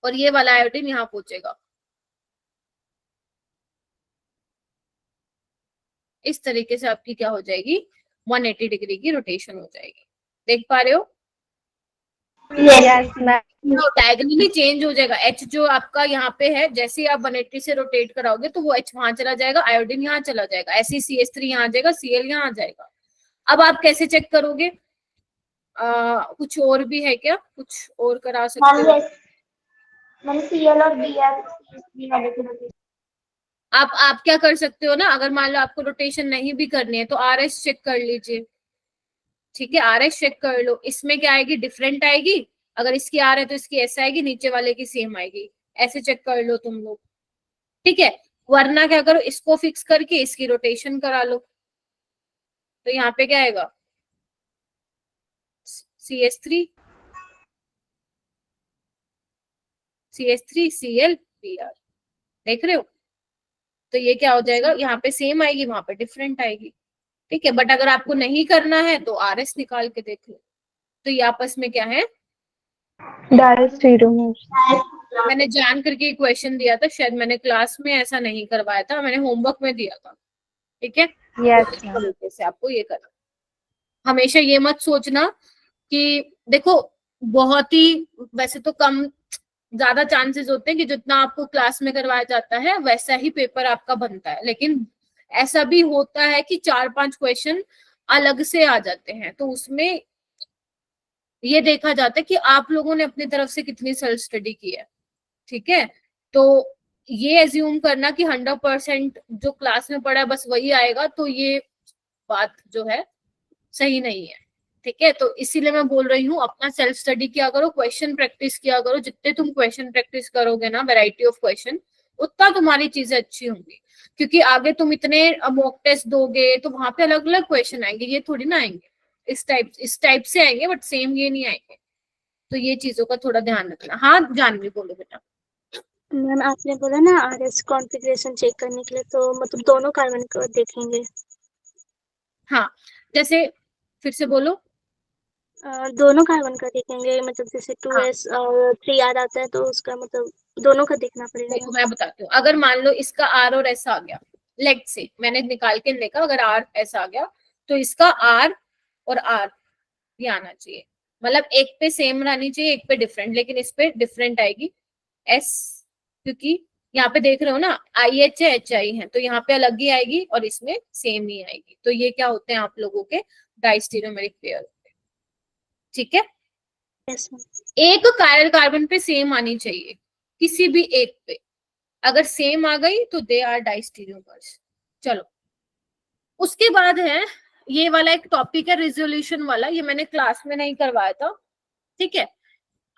और ये वाला आयोडीन यहाँ पहुंचेगा। इस तरीके से आपकी क्या हो जाएगी? 180 डिग्री की रोटेशन हो जाएगी। देख पा रहे हो? Yes, ma'am. डायगोनली चेंज हो जाएगा। एच जो आपका यहाँ पे है, जैसे ही आप 180 से रोटेट कराओगे तो वो एच वहां चला जाएगा, आयोडीन यहाँ चला जाएगा, ऐसे CH3 यहाँ आ जाएगा, Cl यहाँ आ जाएगा। अब आप कैसे चेक करोगे? कुछ और भी है क्या? कुछ और करा सकते हो? मैंने सीएल और बीआर CH3 वाले के रोटेशन। आप क्या कर सकते हो ना, अगर मान लो आपको रोटेशन नहीं भी करनी है तो RS चेक कर लीजिए, ठीक है, RS चेक कर लो। इसमें क्या आएगी? डिफरेंट आएगी। अगर इसकी R है तो इसकी S आएगी, नीचे वाले की सेम आएगी। ऐसे चेक कर लो तुम लोग, ठीक है। वरना क्या करो, इसको फिक्स करके इसकी रोटेशन करा लो, तो यहाँ पे क्या आएगा? CH3 Cl Br, देख रहे हो? तो ये क्या हो जाएगा? यहाँ पे सेम आएगी, वहां पे डिफरेंट आएगी, ठीक है। बट अगर आपको नहीं करना है तो RS निकाल के देख लो। तो ये आपस में क्या है? Diastereomer. मैंने जान करके क्वेश्चन दिया था, शायद मैंने क्लास में ऐसा नहीं करवाया था, मैंने होमवर्क में दिया था, ठीक है। Yes, इस ma'am. तरीके से आपको ये करना। हमेशा ये मत सोचना कि देखो, बहुत ही वैसे तो कम ज्यादा चांसेस होते हैं कि जितना आपको क्लास में करवाया जाता है वैसा ही पेपर आपका बनता है, लेकिन ऐसा भी होता है कि 4-5 क्वेश्चन अलग से आ जाते हैं, तो उसमें ये देखा जाता है कि आप लोगों ने अपनी तरफ से कितनी सेल्फ स्टडी की है, ठीक है। तो ये एज्यूम करना कि 100% जो क्लास में पढ़ा है बस वही आएगा, तो ये बात जो है सही नहीं है, ठीक है। तो इसीलिए मैं बोल रही हूँ, अपना सेल्फ स्टडी किया करो, क्वेश्चन प्रैक्टिस किया करो। जितने तुम क्वेश्चन प्रैक्टिस करोगे ना, वैरायटी ऑफ क्वेश्चन, उतना तुम्हारी चीजें अच्छी होंगी। क्योंकि आगे तुम इतने मॉक टेस्ट दोगे तो वहां पे अलग अलग क्वेश्चन आएंगे, ये थोड़ी ना आएंगे इस टाइप से आएंगे, बट सेम ये नहीं आएंगे। तो ये चीजों का थोड़ा ध्यान रखना। हाँ जानवी बोलो बेटा। मैम आपने बोला ना RS कॉन्फ़िगरेशन चेक करने के लिए, तो मतलब दोनों कार्बन को देखेंगे? हाँ, जैसे फिर से बोलो। दोनों कार्बन का देखेंगे, मतलब जैसे 2s और 3r आता है तो उसका मतलब दोनों का देखना पड़ेगा देखो ना? मैं बताती हूँ, अगर मान लो इसका R और S आ गया, लेट से मैंने निकाल के देखा, अगर R S आ गया तो इसका R और R भी आना चाहिए, मतलब एक पे सेम रहनी चाहिए, एक पे डिफरेंट, लेकिन इस पे डिफरेंट आएगी S, क्योंकि यहाँ पे देख रहे हो ना IH है HI है, तो यहाँ पे अलग ही आएगी और इसमें सेम ही आएगी। तो ये क्या होते हैं आप लोगों के डाइस्टेरियोमेरिक पेयर, ठीक है। Yes ma'am. एक कायरल कार्बन पे सेम आनी चाहिए, किसी भी एक पे, अगर सेम आ गई तो दे आर डाइस्टेरियोमर्स। चलो उसके बाद है ये वाला एक टॉपिक है रिजोल्यूशन वाला, ये मैंने क्लास में नहीं करवाया था, ठीक है।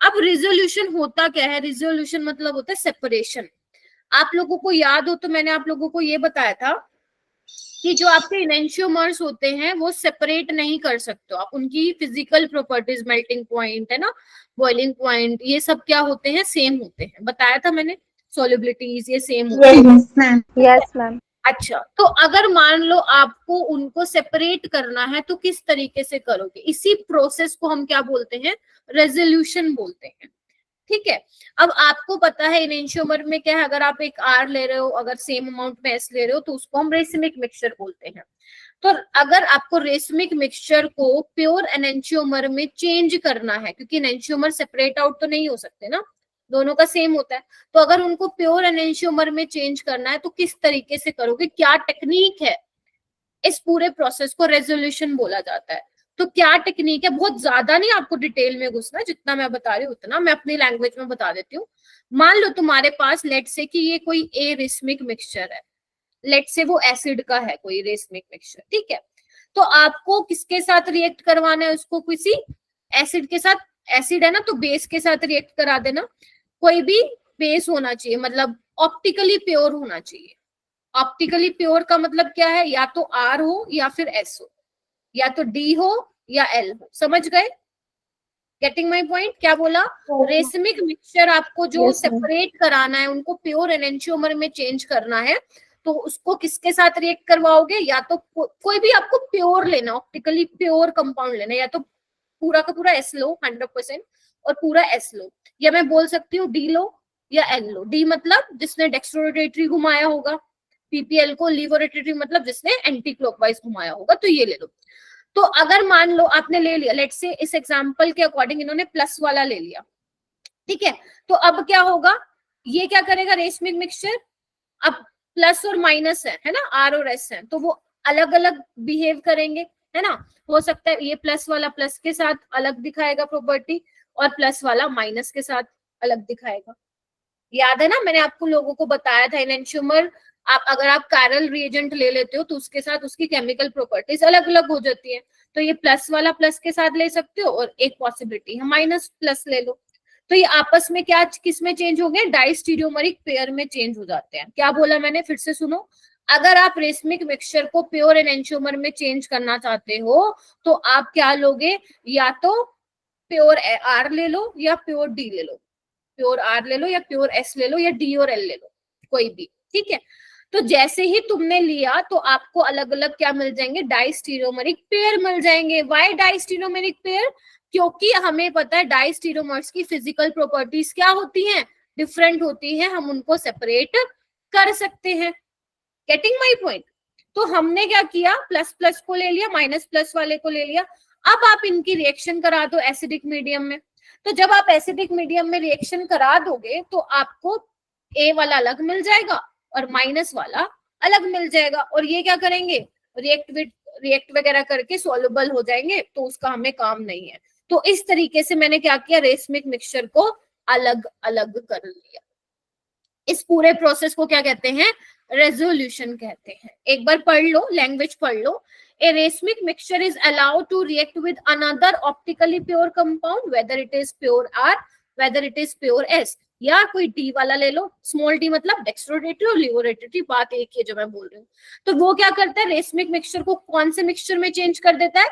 अब रिजोल्यूशन होता क्या है, रिजोल्यूशन मतलब होता है सेपरेशन। आप लोगों को याद हो तो मैंने आप लोगों को ये बताया था कि जो आपके इनेंशियोमर्स होते हैं वो सेपरेट नहीं कर सकते हो आप, उनकी फिजिकल प्रॉपर्टीज, मेल्टिंग पॉइंट है ना, बॉइलिंग पॉइंट, ये सब क्या होते हैं, सेम होते हैं, बताया था मैंने, सॉल्युबिलिटीज ये सेम होते हैं। Yes, ma'am. Yes, ma'am. अच्छा, तो अगर मान लो आपको उनको सेपरेट करना है तो किस तरीके से करोगे, इसी प्रोसेस को हम क्या बोलते हैं, रेजोल्यूशन बोलते हैं, ठीक है। अब आपको पता है इनेंशियोमर में क्या है, अगर आप एक आर ले रहे हो, अगर सेम अमाउंट में एस ले रहे हो तो उसको हम रेसिमिक मिक्सचर बोलते हैं। तो अगर आपको रेसिमिक मिक्सचर को प्योर एनेंशियोमर में चेंज करना है, क्योंकि एनेंशियोमर सेपरेट आउट तो नहीं हो सकते ना, दोनों का सेम होता है, तो अगर उनको प्योर एनेंशियोमर में चेंज करना है तो किस तरीके से करोगे, क्या टेक्निक है, इस पूरे प्रोसेस को रेजोल्यूशन बोला जाता है। तो क्या टेक्निक है, बहुत ज्यादा नहीं आपको डिटेल में घुसना, जितना मैं बता रही हूँ उतना मैं अपनी लैंग्वेज में बता देती हूँ। मान लो तुम्हारे पास लेट से कि ये कोई ए रेसमिक मिक्सचर है, लेट से वो एसिड का है कोई रेसमिक मिक्सचर, ठीक है। तो आपको किसके साथ रिएक्ट करवाना है उसको, किसी एसिड के साथ, एसिड है ना तो बेस के साथ रिएक्ट करा देना, कोई भी बेस होना चाहिए, मतलब ऑप्टिकली प्योर होना चाहिए। ऑप्टिकली प्योर का मतलब क्या है, या तो आर हो या फिर एस हो, या तो डी हो या एल हो, समझ गए, गेटिंग माई पॉइंट। क्या बोला, रेसमिक मिक्सचर आपको जो Yes, ma'am. सेपरेट कराना है, उनको प्योर एनेंशियोमर में चेंज करना है, तो उसको किसके साथ रिएक्ट करवाओगे, या तो कोई भी आपको प्योर लेना, ऑप्टिकली प्योर कंपाउंड लेना, या तो पूरा का पूरा एस लो 100% और पूरा एस लो, या मैं बोल सकती हूँ डी लो या एल लो। डी मतलब जिसने डेक्स्ट्रोरोटेटरी घुमाया होगा, पीपीएल को लीवोरोटेटरी मतलब जिसने एंटी क्लॉकवाइज घुमाया होगा, तो ये ले लो। तो अगर मान लो आपने ले लिया, लेट से इस एग्जांपल के अकॉर्डिंग इन्होंने प्लस वाला ले लिया, ठीक है, तो अब क्या होगा, ये क्या करेगा रेसमिक मिक्सचर, अब प्लस और माइनस है ना, आर और एस है, तो वो अलग अलग बिहेव करेंगे, है ना। हो सकता है ये प्लस वाला प्लस के साथ अलग दिखाएगा प्रॉपर्टी, और प्लस वाला माइनस के साथ अलग दिखाएगा। याद है ना, मैंने आपको लोगों को बताया था एनेंशियोमर, आप अगर आप कैरल रिएजेंट ले लेते हो तो उसके साथ उसकी केमिकल प्रॉपर्टीज अलग अलग हो जाती है, तो ये प्लस वाला प्लस के साथ ले सकते हो, और एक पॉसिबिलिटी है माइनस प्लस ले लो, तो ये आपस में क्या किस में चेंज हो गए, डाइस्टीरियोमरिक पेयर में चेंज हो जाते हैं। क्या बोला मैंने, फिर से सुनो, अगर आप रेसमिक मिक्सचर को प्योर एनेंशियोमर में चेंज करना चाहते हो तो आप क्या लोगे, या तो प्योर आर ले लो या प्योर डी ले लो, प्योर आर ले लो या प्योर एस ले लो या डी और एल ले लो, कोई भी, ठीक है। तो जैसे ही तुमने लिया तो आपको अलग अलग क्या मिल जाएंगे, डाइस्टीरियोमरिक पेयर मिल जाएंगे। व्हाई डाइस्टीरियोमरिक पेयर, क्योंकि हमें पता है डाइस्टीरियोमर्स की फिजिकल प्रॉपर्टीज क्या होती हैं, डिफरेंट होती है, हम उनको सेपरेट कर सकते हैं। Getting my point. तो हमने क्या किया, प्लस प्लस को ले लिया, माइनस प्लस वाले को ले लिया, अब आप इनकी रिएक्शन करा दो एसिडिक मीडियम में। तो जब आप एसिडिक मीडियम में रिएक्शन करा दोगे तो आपको ए वाला अलग मिल जाएगा और माइनस वाला अलग मिल जाएगा, और ये क्या करेंगे, रिएक्ट वगैरह करके सॉल्युबल हो जाएंगे, तो उसका हमें काम नहीं है। तो इस तरीके से मैंने क्या किया, रेसमिक मिक्सचर को अलग अलग कर लिया। इस पूरे प्रोसेस को क्या कहते हैं, रेजोल्यूशन कहते हैं। एक बार पढ़ लो, लैंग्वेज पढ़ लो। A racemic mixture is allowed to react with another optically pure compound, whether it is pure R, whether it is pure S, या कोई D वाला ले लो, स्मॉल d मतलब डेक्स्ट्रोरोटेटरी और लिवोरोटेटरी, बात एक ही जो मैं बोल रही हूँ। तो वो क्या करता है, रेसमिक मिक्सचर को कौन से मिक्सचर में चेंज कर देता है,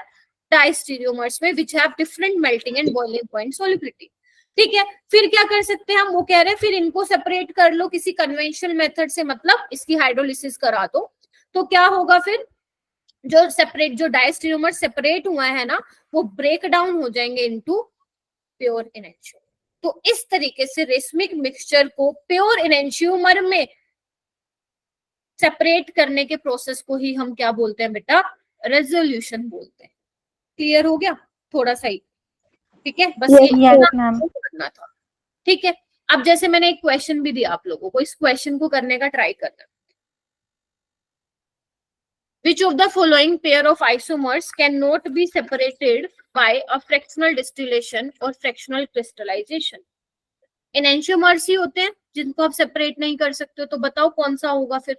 डाइस्टीरियोमर्स में, which have different melting and boiling point solubility, ठीक है। फिर क्या कर सकते हैं हम, वो कह रहे हैं फिर इनको सेपरेट कर लो किसी कन्वेंशनल मेथड से, मतलब इसकी हाइड्रोलिसिस करा दो, तो क्या होगा, फिर जो सेपरेट, जो डाइस्टीरियोमर सेपरेट हुआ है ना, वो ब्रेक डाउन हो जाएंगे इनटू प्योर एनेंशियोमर। तो इस तरीके से रेसमिक मिक्सचर को प्योर एनेंशियोमर में सेपरेट करने के प्रोसेस को ही हम क्या बोलते हैं बेटा, रेजोल्यूशन बोलते हैं। क्लियर हो गया थोड़ा सा ही, ठीक है, बस ये करना था, ठीक है। अब जैसे मैंने एक क्वेश्चन भी दिया आप लोगों को, इस क्वेश्चन को करने का ट्राई करना। Which of the following pair of isomers cannot be separated by a fractional distillation or fractional crystallization? Enantiomers ही होते हैं जिनको आप सेपरेट नहीं कर सकते हो, तो बताओ कौन सा होगा फिर।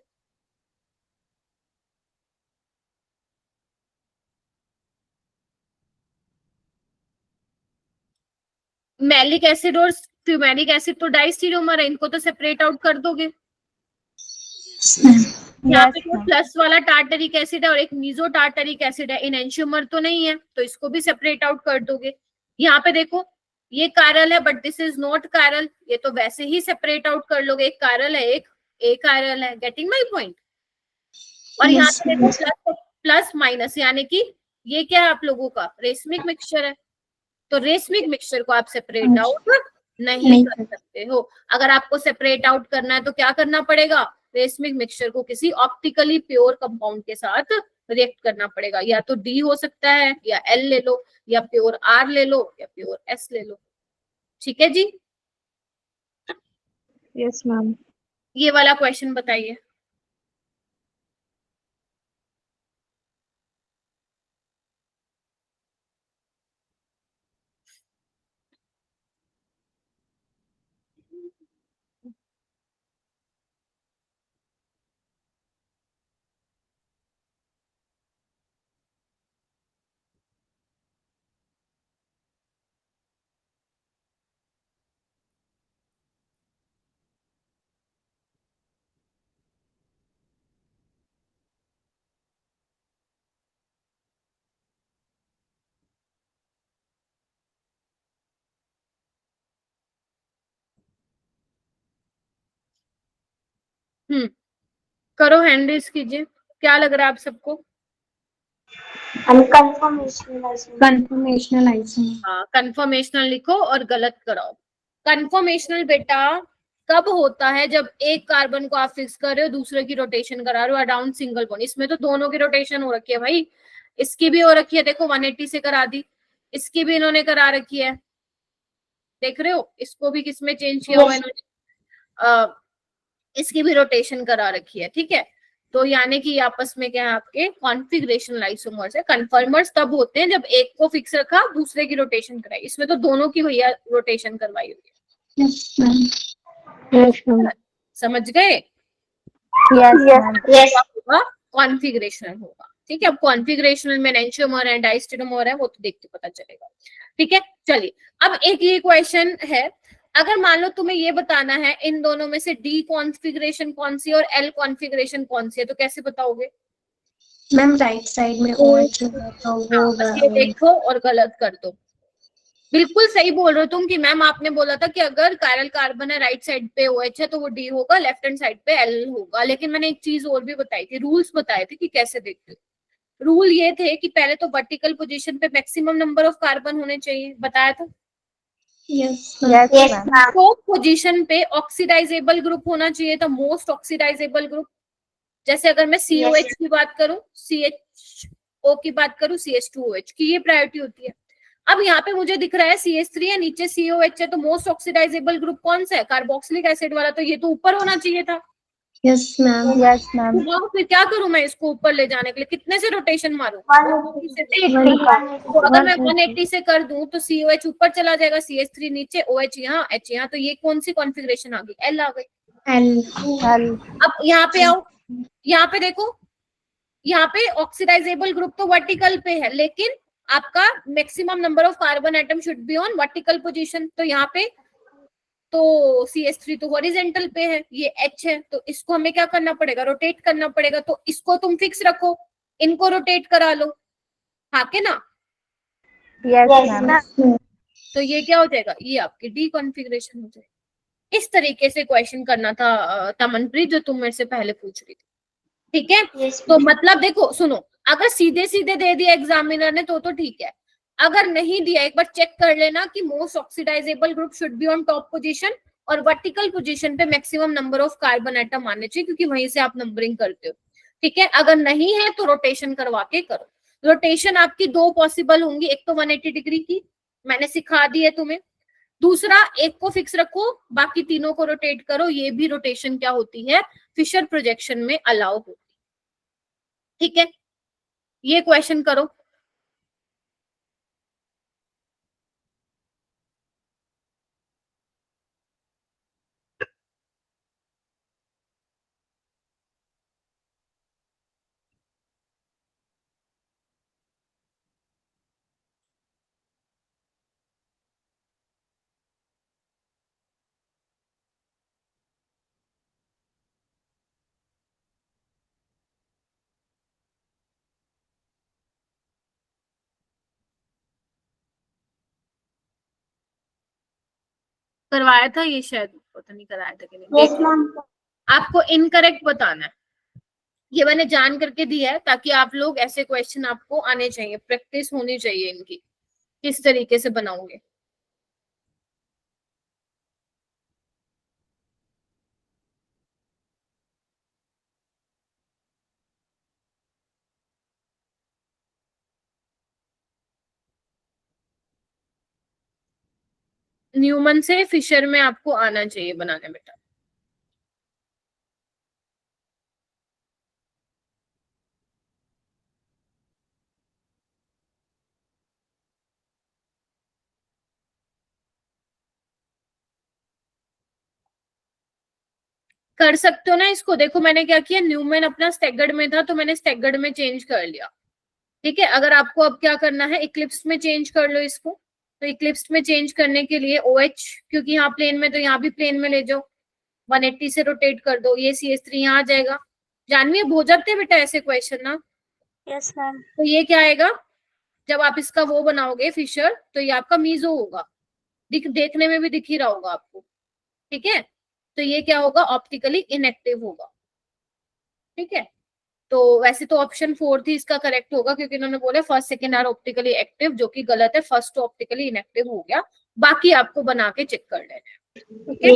मैलिक एसिड और फ्यूमेरिक एसिड तो डाइस्टीरियोमर है, इनको तो सेपरेट आउट कर दोगे। यहाँ पे जो प्लस वाला टार्टरिक एसिड है और एक मीजो टार्टरिक एसिड है, इनेंशियोमर तो नहीं है, तो इसको भी सेपरेट आउट कर दोगे। यहाँ पे देखो ये कायरल है but this is not chiral, ये तो वैसे ही सेपरेट आउट कर लोगे, एक कायरल है एक कायरल है। Getting my point? और यहाँ पे देखो प्लस प्लस माइनस, यानी कि ये क्या है आप लोगों का रेसमिक मिक्सचर है, तो रेसमिक मिक्सचर को आप सेपरेट आउट नहीं कर सकते हो। अगर आपको सेपरेट आउट करना है तो क्या करना पड़ेगा, रेसमिक मिक्सचर को किसी ऑप्टिकली प्योर कंपाउंड के साथ रिएक्ट करना पड़ेगा, या तो डी हो सकता है या एल ले लो या प्योर आर ले लो या प्योर एस ले लो। ठीक है जी, यस मैम। ये वाला क्वेश्चन बताइए। करो हैंड रेस कीजिए, क्या लग रहा है आप सबको? Conformational isomer. हाँ, कन्फर्मेशनल लिखो और गलत कराओ। कन्फर्मेशनल बेटा कब होता है, जब एक कार्बन को आप फिक्स कर रहे हो, दूसरे की रोटेशन करा रहे हो अराउंड सिंगल बॉन्ड। इसमें तो दोनों की रोटेशन हो रखी है भाई, इसकी भी हो रखी है, देखो 180 से करा दी, इसकी भी इन्होंने करा रखी है, देख रहे हो, इसको भी किसमें चेंज किया हुआ है इन्होंने, इसकी भी रोटेशन करा रखी है। ठीक है, तो यानी कि आपस में क्या है, आपके कॉन्फिगरेशनल आइसोमर्स है। कन्फर्मर्स तब होते हैं जब एक को फिक्स रखा, दूसरे की रोटेशन कराई, इसमें तो दोनों की हुई है, रोटेशन करवाई हुई है। Yes ma'am. Yes ma'am. समझ गए? Yes ma'am. होगा कॉन्फिगरेशनल होगा। ठीक है, अब कॉन्फिगरेशनल में एंशियोमर है डाइस्टेरोमर है, वो तो देख के पता चलेगा। ठीक है, चलिए अब एक ये क्वेश्चन है, अगर मान लो तुम्हें ये बताना है इन दोनों में से डी कॉन्फ़िगरेशन कौन सी और एल कॉन्फ़िगरेशन कौन सी है, तो कैसे बताओगे? मैम राइट साइड में OH लगा तो वो हाँ, बस ये देखो और गलत कर दो। बिल्कुल सही बोल रहे हो तुम कि मैम आपने बोला था कि अगर कायरल कार्बन है राइट साइड पे OH है तो वो डी होगा, लेफ्ट हैंड साइड पे एल होगा। लेकिन मैंने एक चीज और भी बताई थी, रूल्स बताए थे कि कैसे देखते हो। रूल ये थे कि पहले तो वर्टिकल पोजीशन पे मैक्सिमम नंबर ऑफ कार्बन होने चाहिए, बताया था। Yes yes ma'am. तो पोजीशन पे ऑक्सीडाइजेबल ग्रुप होना चाहिए था, मोस्ट ऑक्सीडाइजेबल ग्रुप। जैसे अगर मैं COH की बात करूं, CHO की बात करूं, CH2OH की, ये प्रायोरिटी होती है। अब यहाँ पे मुझे दिख रहा है CH3 है, नीचे COH है, तो मोस्ट ऑक्सीडाइजेबल ग्रुप कौन सा है, कार्बोक्सिलिक एसिड वाला, तो ये तो ऊपर होना चाहिए था। Yes ma'am. Yes ma'am. तो फिर क्या करूं मैं इसको ऊपर ले जाने के लिए, कितने से रोटेशन मारूं? 180 तो अगर मैं 180 से कर दूं तो COH ऊपर चला जाएगा, CH3 नीचे, OH यहाँ, H यहाँ, तो ये कौन सी कॉन्फ़िगरेशन आ गई, एल आ गई। एल। अब यहाँ पे आओ, यहाँ पे देखो, यहाँ पे ऑक्सीडाइजेबल ग्रुप तो वर्टिकल पे है, लेकिन आपका maximum number of carbon atom should be on vertical position, तो यहाँ पे तो CH3 तो हॉरिजेंटल पे है, ये H है, तो इसको हमें क्या करना पड़ेगा, रोटेट करना पड़ेगा। तो इसको तुम फिक्स रखो, इनको रोटेट करा लो, हाँ के ना? Yes ma'am. तो ये क्या हो जाएगा, ये आपकी डी कॉन्फ़िगरेशन हो जाएगी। इस तरीके से क्वेश्चन करना था तमनप्रीत, जो तुम मेरे से पहले पूछ रही थी। ठीक है, तो मतलब देखो सुनो, अगर सीधे सीधे दे दिया एग्जामिनर ने तो ठीक है, अगर नहीं दिया एक बार चेक कर लेना कि most oxidisable group should be on top position और वर्टिकल पोजीशन पे maximum number of carbon atom आने चाहिए, क्योंकि वहीं से आप नंबरिंग करते हो। ठीक है, अगर नहीं है तो रोटेशन करवा के करो। रोटेशन आपकी दो पॉसिबल होंगी, एक तो 180 डिग्री की मैंने सिखा दी है तुम्हें, दूसरा एक को फिक्स रखो बाकी तीनों को रोटेट करो, ये भी रोटेशन क्या होती है, फिशर प्रोजेक्शन में अलाउ होती है। ठीक है, ये क्वेश्चन करो। करवाया था ये, शायद पता नहीं कराया था कि नहीं। Yes ma'am. आपको इनकरेक्ट बताना है, ये मैंने जान करके दिया है ताकि आप लोग ऐसे क्वेश्चन आपको आने चाहिए, प्रैक्टिस होनी चाहिए इनकी, किस तरीके से बनाओगे। न्यूमन से फिशर में आपको आना चाहिए बनाने बेटा। कर सकते हो ना इसको। देखो मैंने क्या किया, न्यूमन अपना स्टैगर्ड में था तो मैंने स्टैगर्ड में चेंज कर लिया। ठीक है, अगर आपको अब क्या करना है, इक्लिप्स में चेंज कर लो इसको। तो इक्लिप्स में चेंज करने के लिए OH, क्योंकि यहाँ प्लेन में, तो यहाँ भी प्लेन में ले जाओ, 180 से रोटेट कर दो, ये CH3 यहाँ आ जाएगा। जानवी अब हो जाते हैं बेटा ऐसे क्वेश्चन ना। Yes ma'am. तो ये क्या आएगा, जब आप इसका वो बनाओगे फिशर, तो ये आपका मीजो होगा, देखने में भी दिख ही रहा होगा आपको। ठीक है, तो ये क्या होगा, ऑप्टिकली इनएक्टिव होगा। ठीक है, तो वैसे तो ऑप्शन 4 थी इसका करेक्ट होगा, क्योंकि इन्होंने बोले first second are optically active, जो कि गलत है, फर्स्ट तो ऑप्टिकली इनएक्टिव हो गया। बाकी आपको बना के चेक कर लेना है। ठीक है,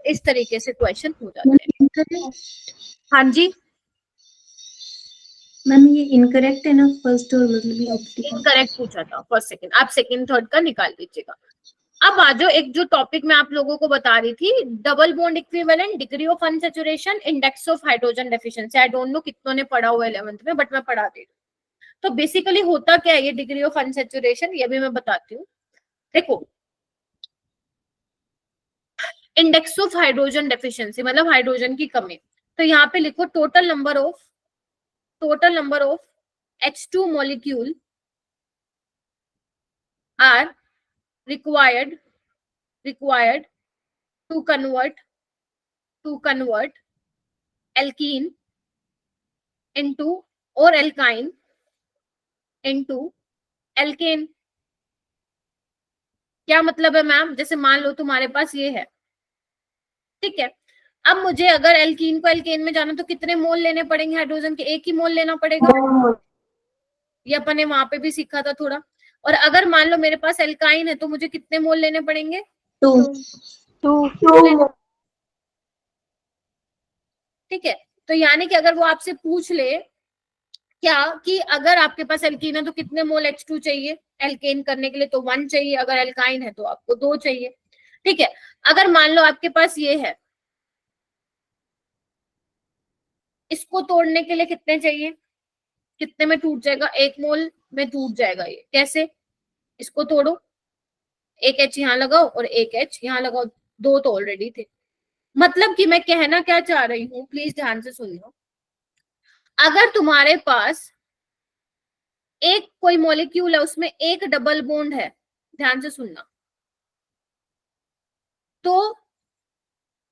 इस तरीके से क्वेश्चन हो जाते हैं। हाँ जी मैम ये इनकरेक्ट है ना, फर्स्ट और मतलब ये ऑप्टिकल। इनकरेक्ट पूछा था फर्स्ट सेकंड, आप सेकंड थर्ड का निकाल दीजिएगा। अब आ जाओ, एक जो टॉपिक मैं आप लोगों को बता रही थी, double bond equivalent, degree of unsaturation, index of hydrogen deficiency. I don't know कितनों ने पढ़ा हुआ 11th में, बट मैं पढ़ा दे रही हूँ। तो बेसिकली होता क्या है ये डिग्री ऑफ अनसैचुरेशन, ये भी मैं बताती हूँ। देखो, इंडेक्स ऑफ हाइड्रोजन डेफिशिएंसी मतलब हाइड्रोजन की कमी। तो यहाँ पे लिखो total number of H2 molecule are required to convert alkene into or alkyne into alkane। क्या मतलब है मैम, जैसे मान लो तुम्हारे पास ये है, ठीक है, अब मुझे अगर एल्कीन को एल्केन में जाना तो कितने मोल लेने पड़ेंगे हाइड्रोजन के, एक ही मोल लेना पड़ेगा, ये अपन ने वहां पे भी सीखा था थोड़ा। और अगर मान लो मेरे पास एल्काइन है तो मुझे कितने मोल लेने पड़ेंगे, 2 ठीक है। तो यानी कि अगर वो आपसे पूछ ले क्या कि अगर आपके पास एल्कीन है तो कितने मोल H2 चाहिए एल्केन करने के लिए, तो 1 चाहिए, अगर एल्काइन है तो आपको 2 चाहिए। ठीक है, अगर मान लो आपके पास ये है, इसको तोड़ने के लिए कितने चाहिए, कितने में टूट जाएगा, 1 मोल में टूट जाएगा। ये कैसे, इसको तोड़ो, एक H यहाँ लगाओ और एक H यहाँ लगाओ, 2 तो ऑलरेडी थे। मतलब कि मैं कहना क्या चाह रही हूँ, प्लीज ध्यान से सुन लो। अगर तुम्हारे पास एक कोई मॉलिक्यूल है उसमें एक डबल बॉन्ड है, ध्यान से सुनना, तो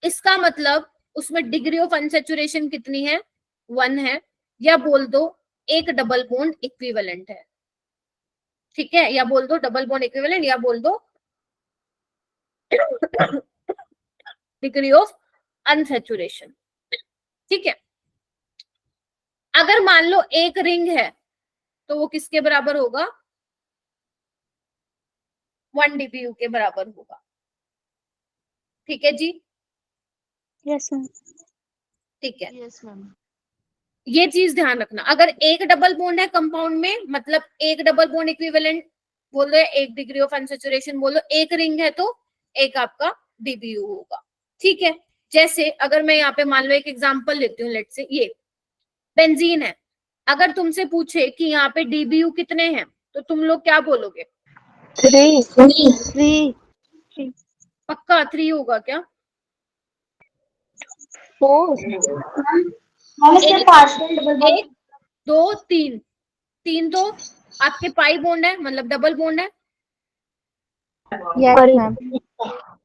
इसका मतलब उसमें डिग्री ऑफ अनसैचुरेशन कितनी है, 1 है, या बोल दो एक डबल बॉन्ड इक्विवेलेंट है। ठीक है, या बोल दो डबल बॉन्ड इक्विवेलेंट, या बोल दो डिग्री ऑफ अनसैचुरेशन। ठीक है, अगर मान लो एक रिंग है तो वो किसके बराबर होगा, 1 dBu के बराबर होगा। ठीक है जी, यस मैम। ठीक है, यस मैम। ये चीज ध्यान रखना। अगर एक डबल बॉन्ड है कंपाउंड में, मतलब एक डबल बॉन्ड इक्विवेलेंट बोल दो, एक डिग्री ऑफ अनसैचुरेशन बोल दो, एक रिंग है तो एक आपका डीबीयू होगा। ठीक है, जैसे अगर मैं यहाँ पे मान लो एक एग्जांपल लेती हूँ, लेट से ये बेंजीन है, अगर तुमसे पूछे कि यहाँ पे डीबीयू कितने हैं तो तुम लोग क्या बोलोगे, 3 पक्का 3 होगा क्या, 4 मैम इसके पार्शियल डबल बॉन्ड 1 2 3, 3 तो आपके पाई बॉन्ड है, मतलब डबल बॉन्ड है, यस मैम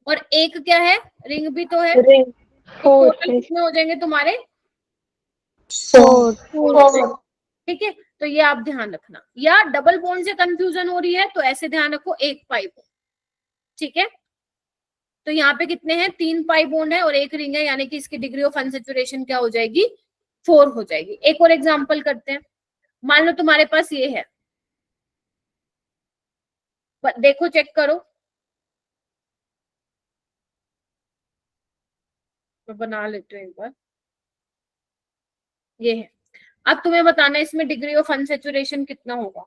और एक क्या है, रिंग भी तो है। रिंग टोटल 4 कितने हो जाएंगे तुम्हारे, 4 ठीक है। तो ये आप ध्यान रखना, या डबल बॉन्ड से कंफ्यूजन हो रही है तो ऐसे ध्यान रखो एक पाई बॉन्ड। ठीक है, तो यहाँ पे कितने हैं, 3 पाई बॉन्ड है और 1 रिंग है, यानी कि इसकी डिग्री ऑफ अनसैचुरेशन क्या हो जाएगी, 4 हो जाएगी। एक और एग्जांपल करते हैं। मान लो तुम्हारे पास ये है, देखो चेक करो, मैं बना लेती हूँ एक बार। ये है, अब तुम्हें बताना है इसमें डिग्री ऑफ अनसैचुरेशन कितना होगा।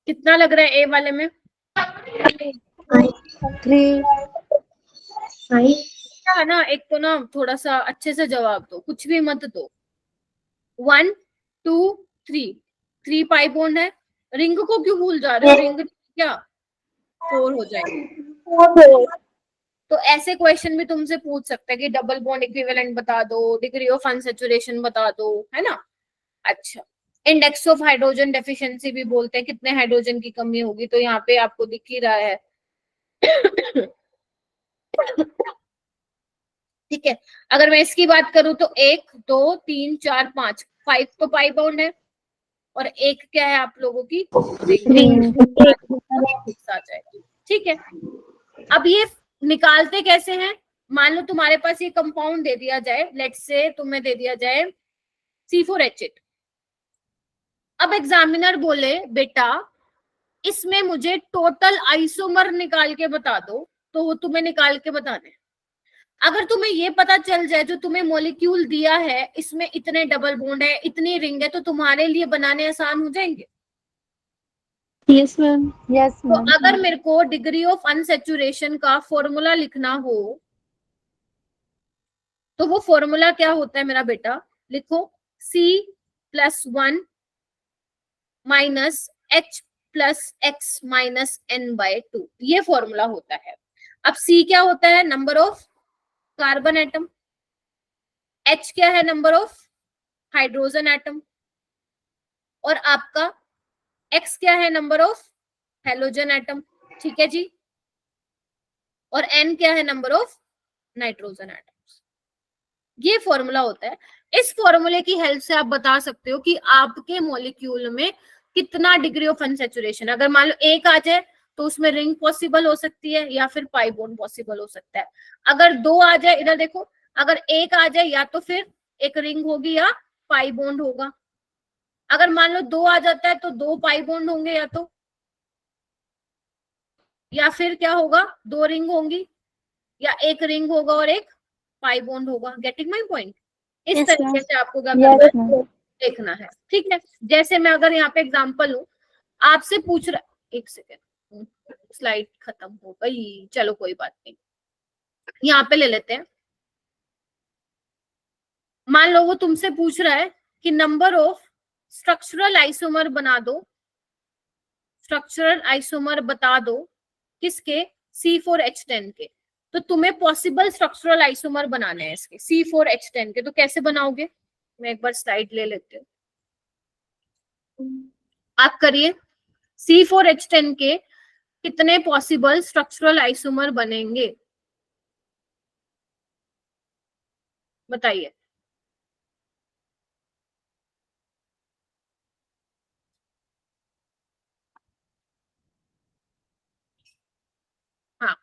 कितना लग रहा है ए वाले में? 3 क्या है ना, एक तो ना थोड़ा सा अच्छे से जवाब दो, कुछ भी मत दो। 1 2 3 पाई बॉन्ड है। रिंग को क्यों भूल जा रहे हो, रिंग क्या 4 हो जाएगी। तो ऐसे क्वेश्चन भी तुमसे पूछ सकते हैं कि डबल बॉन्ड इक्विवेलेंट बता दो, डिग्री ऑफ अनसैचुरेशन बता दो, है ना। अच्छा, इंडेक्स ऑफ हाइड्रोजन डेफिशिएंसी भी बोलते हैं, कितने हाइड्रोजन की कमी होगी, तो यहाँ पे आपको दिख ही रहा है। ठीक है, अगर मैं इसकी बात करूं तो 1 2 3 4 5 5 तो पाई बॉन्ड है और 1 क्या है आप लोगों की रिंग। आ जाएगा। ठीक है, अब ये निकालते कैसे हैं? मान लो तुम्हारे पास ये कंपाउंड दे दिया जाए, लेट्स से तुम्हें दे दिया जाए C4H8। अब एग्जामिनर बोले बेटा इसमें मुझे टोटल आइसोमर निकाल के बता दो, तो वो तुम्हें निकाल के बताने। अगर तुम्हें ये पता चल जाए जो तुम्हें मॉलिक्यूल दिया है इसमें इतने डबल बॉन्ड है, इतनी रिंग है, तो तुम्हारे लिए बनाने आसान हो जाएंगे। Yes ma'am. यस तो मैम। अगर मेरे को डिग्री ऑफ अनसैचुरेशन का फॉर्मूला लिखना हो तो वो फॉर्मूला क्या होता है मेरा बेटा, लिखो C+1 माइनस H+X-N/2, ये फॉर्मूला होता है। अब C क्या होता है, number of carbon atom, H क्या है, नंबर ऑफ हाइड्रोजन एटम, और आपका X क्या है, नंबर ऑफ हेलोजन एटम। ठीक है जी, और N क्या है, नंबर ऑफ नाइट्रोजन एटम। ये फॉर्मूला होता है। इस फॉर्मूले की हेल्प से आप बता सकते हो कि आपके मॉलिक्यूल में कितना डिग्री ऑफ अनसैचुरेशन। अगर मान लो 1 आ जाए तो उसमें रिंग पॉसिबल हो सकती है या फिर पाई बॉन्ड पॉसिबल हो सकता है। अगर 2 आ जाए, इधर देखो, अगर 1 आ जाए या तो फिर एक रिंग होगी या पाई बॉन्ड होगा। अगर मान लो 2 आ जाता है तो 2 पाई बॉन्ड होंगे या फिर क्या होगा, 2 रिंग होंगी, या एक रिंग होगा और एक पाई बॉन्ड होगा। Getting my point? इस Yes, तरीके ma'am. से आपको क्या करना यस है, मैम। देखना है। ठीक है, जैसे मैं अगर यहाँ पे एग्जांपल लूं, आपसे पूछ रहा, एक सेकेंड, स्लाइड खत्म हो गई, चलो कोई बात नहीं, यहाँ पे ले लेते हैं। मान लो वो तुमसे पूछ रहा है कि नंबर ऑफ स्ट्रक्चरल आइसोमर बना दो, स्ट्रक्चरल आइसोमर बता दो किसके, C4H10 के। तो तुम्हें पॉसिबल स्ट्रक्चरल आइसोमर बनाने हैं इसके C4H10 के, तो कैसे बनाओगे? मैं एक बार स्लाइड ले लेती हूँ, आप करिए। C4H10 के कितने पॉसिबल स्ट्रक्चरल आइसोमर बनेंगे, बताइए। हाँ,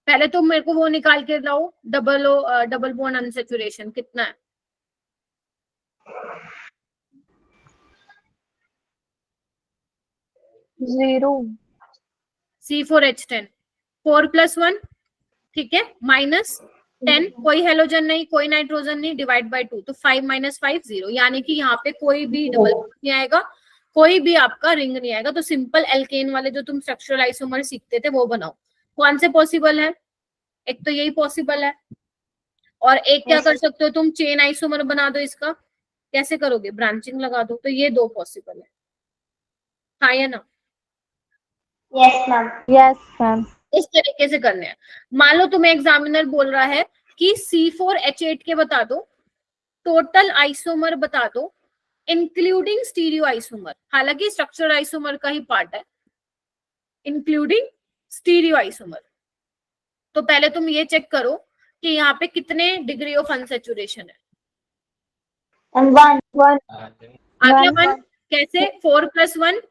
पहले तो मेरे को वो निकाल के लाओ, डबल बॉन्ड अनसैचुरेशन कितना है। 0। C4H10 4 + 1, ठीक है, -10, कोई हेलोजन नहीं, कोई नाइट्रोजन नहीं, डिवाइड बाय 2, तो 5 - 5 0, यानी कि यहाँ पे कोई भी डबल नहीं आएगा, कोई भी आपका रिंग नहीं आएगा। तो सिंपल एल्केन वाले जो तुम स्ट्रक्चरल आइसोमर सीखते थे वो बनाओ। कौन से पॉसिबल है, एक तो यही पॉसिबल है, और एक क्या कर सकते हो तुम, चेन आइसोमर बना दो इसका। कैसे करोगे, ब्रांचिंग लगा दो, तो ये 2 पॉसिबल है, हाँ या ना। Yes ma'am. Yes ma'am. इस तरीके से करने हैं। मान लो तुम्हें एग्जामिनर बोल रहा है कि C4H8 के बता दो, टोटल आइसोमर बता दो इंक्लूडिंग स्टीरियो आइसोमर, हालांकि स्ट्रक्चरल आइसोमर का ही पार्ट है, इंक्लूडिंग स्टीरियो आइसोमर। तो पहले तुम ये चेक करो कि यहाँ पे कितने डिग्री ऑफ अनसेचुरेशन है। And one. आगे 1 कैसे, 4+1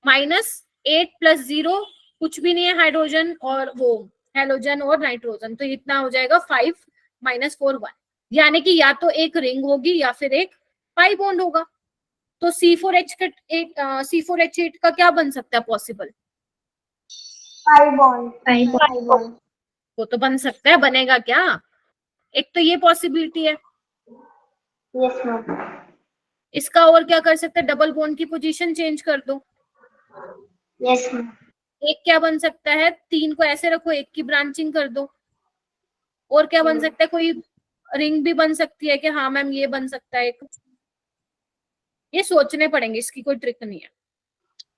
-8+0 कुछ भी नहीं है, हाइड्रोजन और वो हेलोजन और नाइट्रोजन, तो इतना हो जाएगा 5 -4 1, यानी कि या तो एक रिंग होगी या फिर एक पाई बॉन्ड होगा। तो C4H8 का क्या बन सकता है possible? Pi bond. Pi bond. Pi bond. वो तो बन सकता है, बनेगा क्या? एक तो ये पॉसिबिलिटी है। Yes, ma'am. इसका और क्या कर सकते हैं, डबल बॉन्ड की पोजीशन चेंज कर दो। Yes, ma'am. एक क्या बन सकता है, 3 को ऐसे रखो, एक की ब्रांचिंग कर दो। और क्या बन सकता है, कोई रिंग भी बन सकती है कि हाँ मैम ये बन सकता है एक, ये सोचने पड़ेंगे, इसकी कोई ट्रिक नहीं है।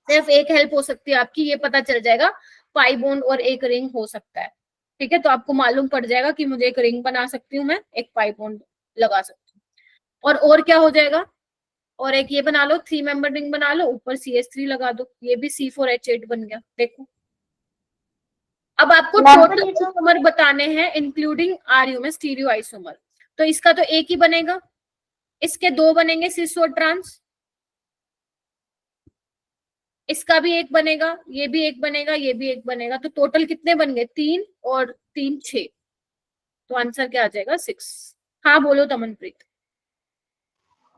सिर्फ एक हेल्प हो सकती है आपकी, ये पता चल जाएगा पाई बॉन्ड और एक रिंग हो सकता है, ठीक है। तो आपको मालूम पड़ जाएगा कि मुझे एक रिंग बना सकती हूँ मैं, एक पाई बॉन्ड लगा सकती हूँ। और क्या हो जाएगा, और एक ये बना लो, 3 मेंबर रिंग बना लो, ऊपर CH3 लगा दो, ये भी C4H8 बन गया। देखो अब आपको Ma'am, टोटल but ये तो आइसोमर बताने हैं इंक्लूडिंग RU में स्टीरियो आइसोमर। तो इसका तो एक ही बनेगा, इसके 2 बनेंगे सिस और ट्रांस, इसका भी एक बनेगा, ये भी एक बनेगा, ये भी एक बनेगा, तो टोटल कितने बन गए, 3 और 3 6। तो आंसर क्या आ जाएगा, 6। हाँ बोलो तमनप्रीत।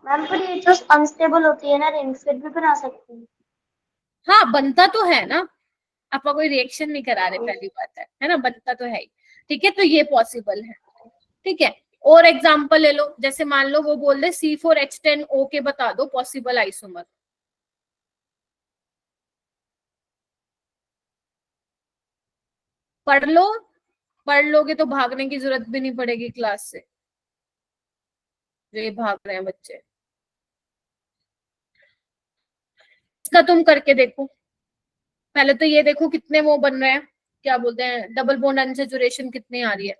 मैम पर ये तो अनस्टेबल होती है ना रिंग, फिर भी बना सकते हैं। हाँ बनता तो है ना, आपका कोई रिएक्शन नहीं करा रहे, पहली बात है ना, बनता तो है ही, ठीक है। तो ये पॉसिबल है, ठीक है। और एग्जांपल ले लो, जैसे मान लो वो बोल दे C4H10O के बता दो पॉसिबल आइसोमर। पढ़ लो, पढ़ लोगे तो भागने की जरूरत भी नहीं पड़ेगी क्लास से, जो ये भाग रहे हैं बच्चे। इसका तुम करके देखो, पहले तो ये देखो कितने वो बन रहे हैं, क्या बोलते हैं, डबल बॉन्ड अनसैचुरेशन कितनी आ रही है।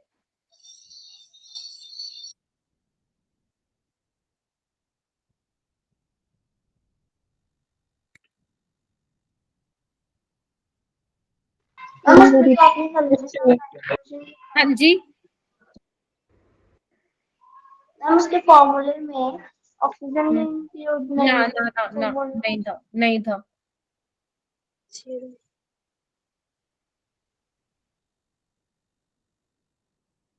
मैम उसमें तो आपने सॉल्यूशन, हाँ जी, मैम उसके फॉर्मूले में ऑक्सीजन में इंक्लूड ना नहीं ना ना ना, नहीं था, नहीं था।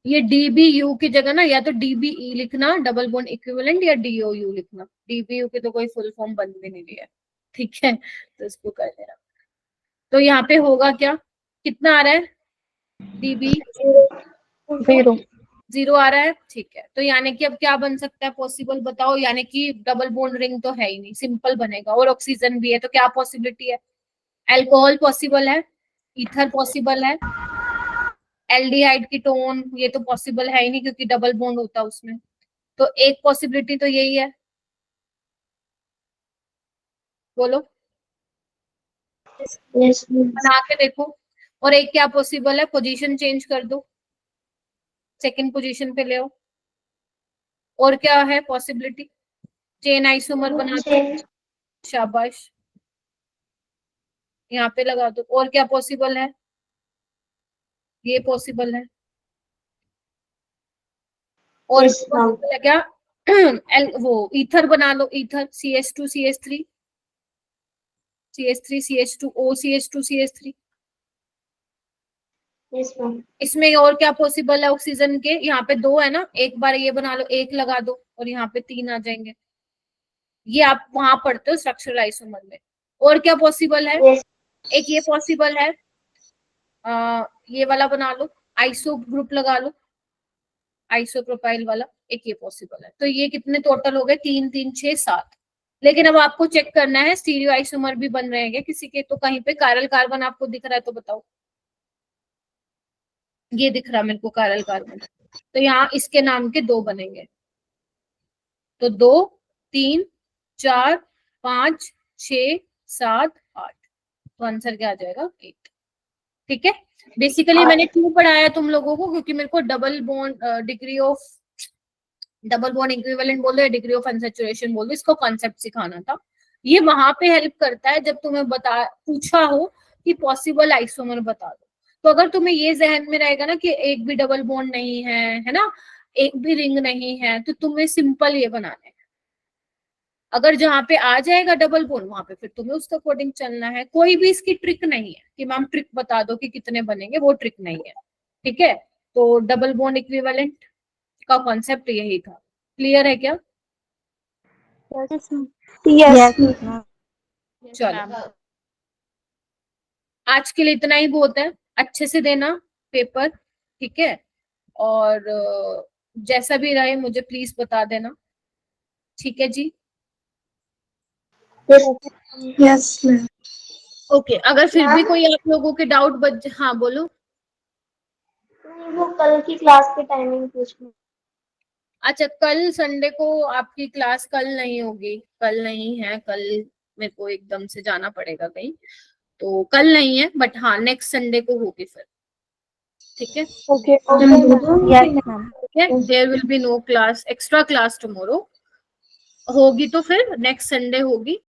ये DBU की जगह ना या तो DBE लिखना, डबल बॉन्ड इक्विवेलेंट, या DOU लिखना। DBU की तो कोई फुल फॉर्म बन भी नहीं रही है, ठीक है, तो इसको कर देना। तो यहाँ पे होगा क्या, कितना आ रहा है, DB 0 0 आ रहा है, ठीक है। तो यानी कि अब क्या बन सकता है पॉसिबल, बताओ, यानी कि डबल बॉन्ड रिंग तो है ही नहीं, सिंपल बनेगा, और ऑक्सीजन भी है, तो क्या पॉसिबिलिटी है, अल्कोहल पॉसिबल है, ईथर पॉसिबल है, एल्डिहाइड कीटोन ये तो पॉसिबल है ही नहीं क्योंकि डबल बॉन्ड होता है उसमें। तो एक पॉसिबिलिटी तो यही है, बोलो, यस बना के देखो। और एक क्या पॉसिबल है, पोजीशन चेंज कर दो, सेकंड पोजीशन पे ले आओ। और क्या है पॉसिबिलिटी, चेन आइसोमर बना दो, शाबाश, यहाँ पे लगा दो। और क्या पॉसिबल है, ये पॉसिबल है। और यस मैम पॉसिबल है क्या वो ईथर बना लो, ether CH2 CH3 CH3 CH2O CH2 CH3। Yes ma'am इसमें और क्या पॉसिबल है, ऑक्सीजन के यहाँ पे 2 है ना, एक बार ये बना लो, एक लगा दो, और यहाँ पे 3 आ जाएंगे। ये आप वहां पढ़ते हो स्ट्रक्चरल आइसोमर में। और क्या पॉसिबल है, यस एक ये पॉसिबल है, ये वाला बना लो, आइसो ग्रुप लगा लो, आइसोप्रोपाइल वाला, एक ये पॉसिबल है। तो ये कितने टोटल हो गए, 3 3 6 7। लेकिन अब आपको चेक करना है स्टीरियो आइसोमर भी बन रहे हैं किसी के, तो कहीं पे कायरल कार्बन आपको दिख रहा है तो बताओ। ये दिख रहा मेरे को कायरल कार्बन, तो यहाँ इसके नाम के 2 बनेंगे, तो 2 3 4 5 6 7 8, तो आंसर क्या आ जाएगा 8, ठीक है। बेसिकली मैंने क्यों पढ़ाया तुम लोगों को, क्योंकि मेरे को डबल बॉन्ड इक्विवेलेंट बोल दो या डिग्री ऑफ अनसैचुरेशन बोल दो, इसको कॉन्सेप्ट सिखाना था। ये वहां पे हेल्प करता है जब तुम्हें पूछा हो कि पॉसिबल आइसोमर बता दो। तो अगर तुम्हें ये जहन में रहेगा ना कि एक भी डबल बॉन्ड नहीं है ना, एक भी रिंग नहीं है, तो तुम्हें सिंपल ये बनाने हैं। अगर जहाँ पे आ जाएगा डबल बॉन्ड वहां पे फिर तुम्हें उसके अकॉर्डिंग चलना है। कोई भी इसकी ट्रिक नहीं है कि मैम ट्रिक बता दो कि कितने बनेंगे, वो ट्रिक नहीं है। ठीक है, तो डबल बॉन्ड इक्विवेलेंट का कॉन्सेप्ट यही था। क्लियर है क्या? चलो आज के लिए इतना ही बहुत है। अच्छे से देना पेपर, ठीक है, और जैसा भी रहे मुझे प्लीज बता देना। ठीक है जी? Yes ma'am. ओके, अगर फिर भी कोई आप लोगों के डाउट हाँ बोलो। वो कल की क्लास के टाइमिंग पूछना। अच्छा, कल संडे को आपकी क्लास कल नहीं होगी? कल नहीं है, कल मेरे को एकदम से जाना पड़ेगा कहीं, तो कल नहीं है, बट हाँ नेक्स्ट संडे को होगी फिर। ठीक है, Okay. There will be no class, extra class tomorrow होगी, तो फिर नेक्स्ट संडे होगी।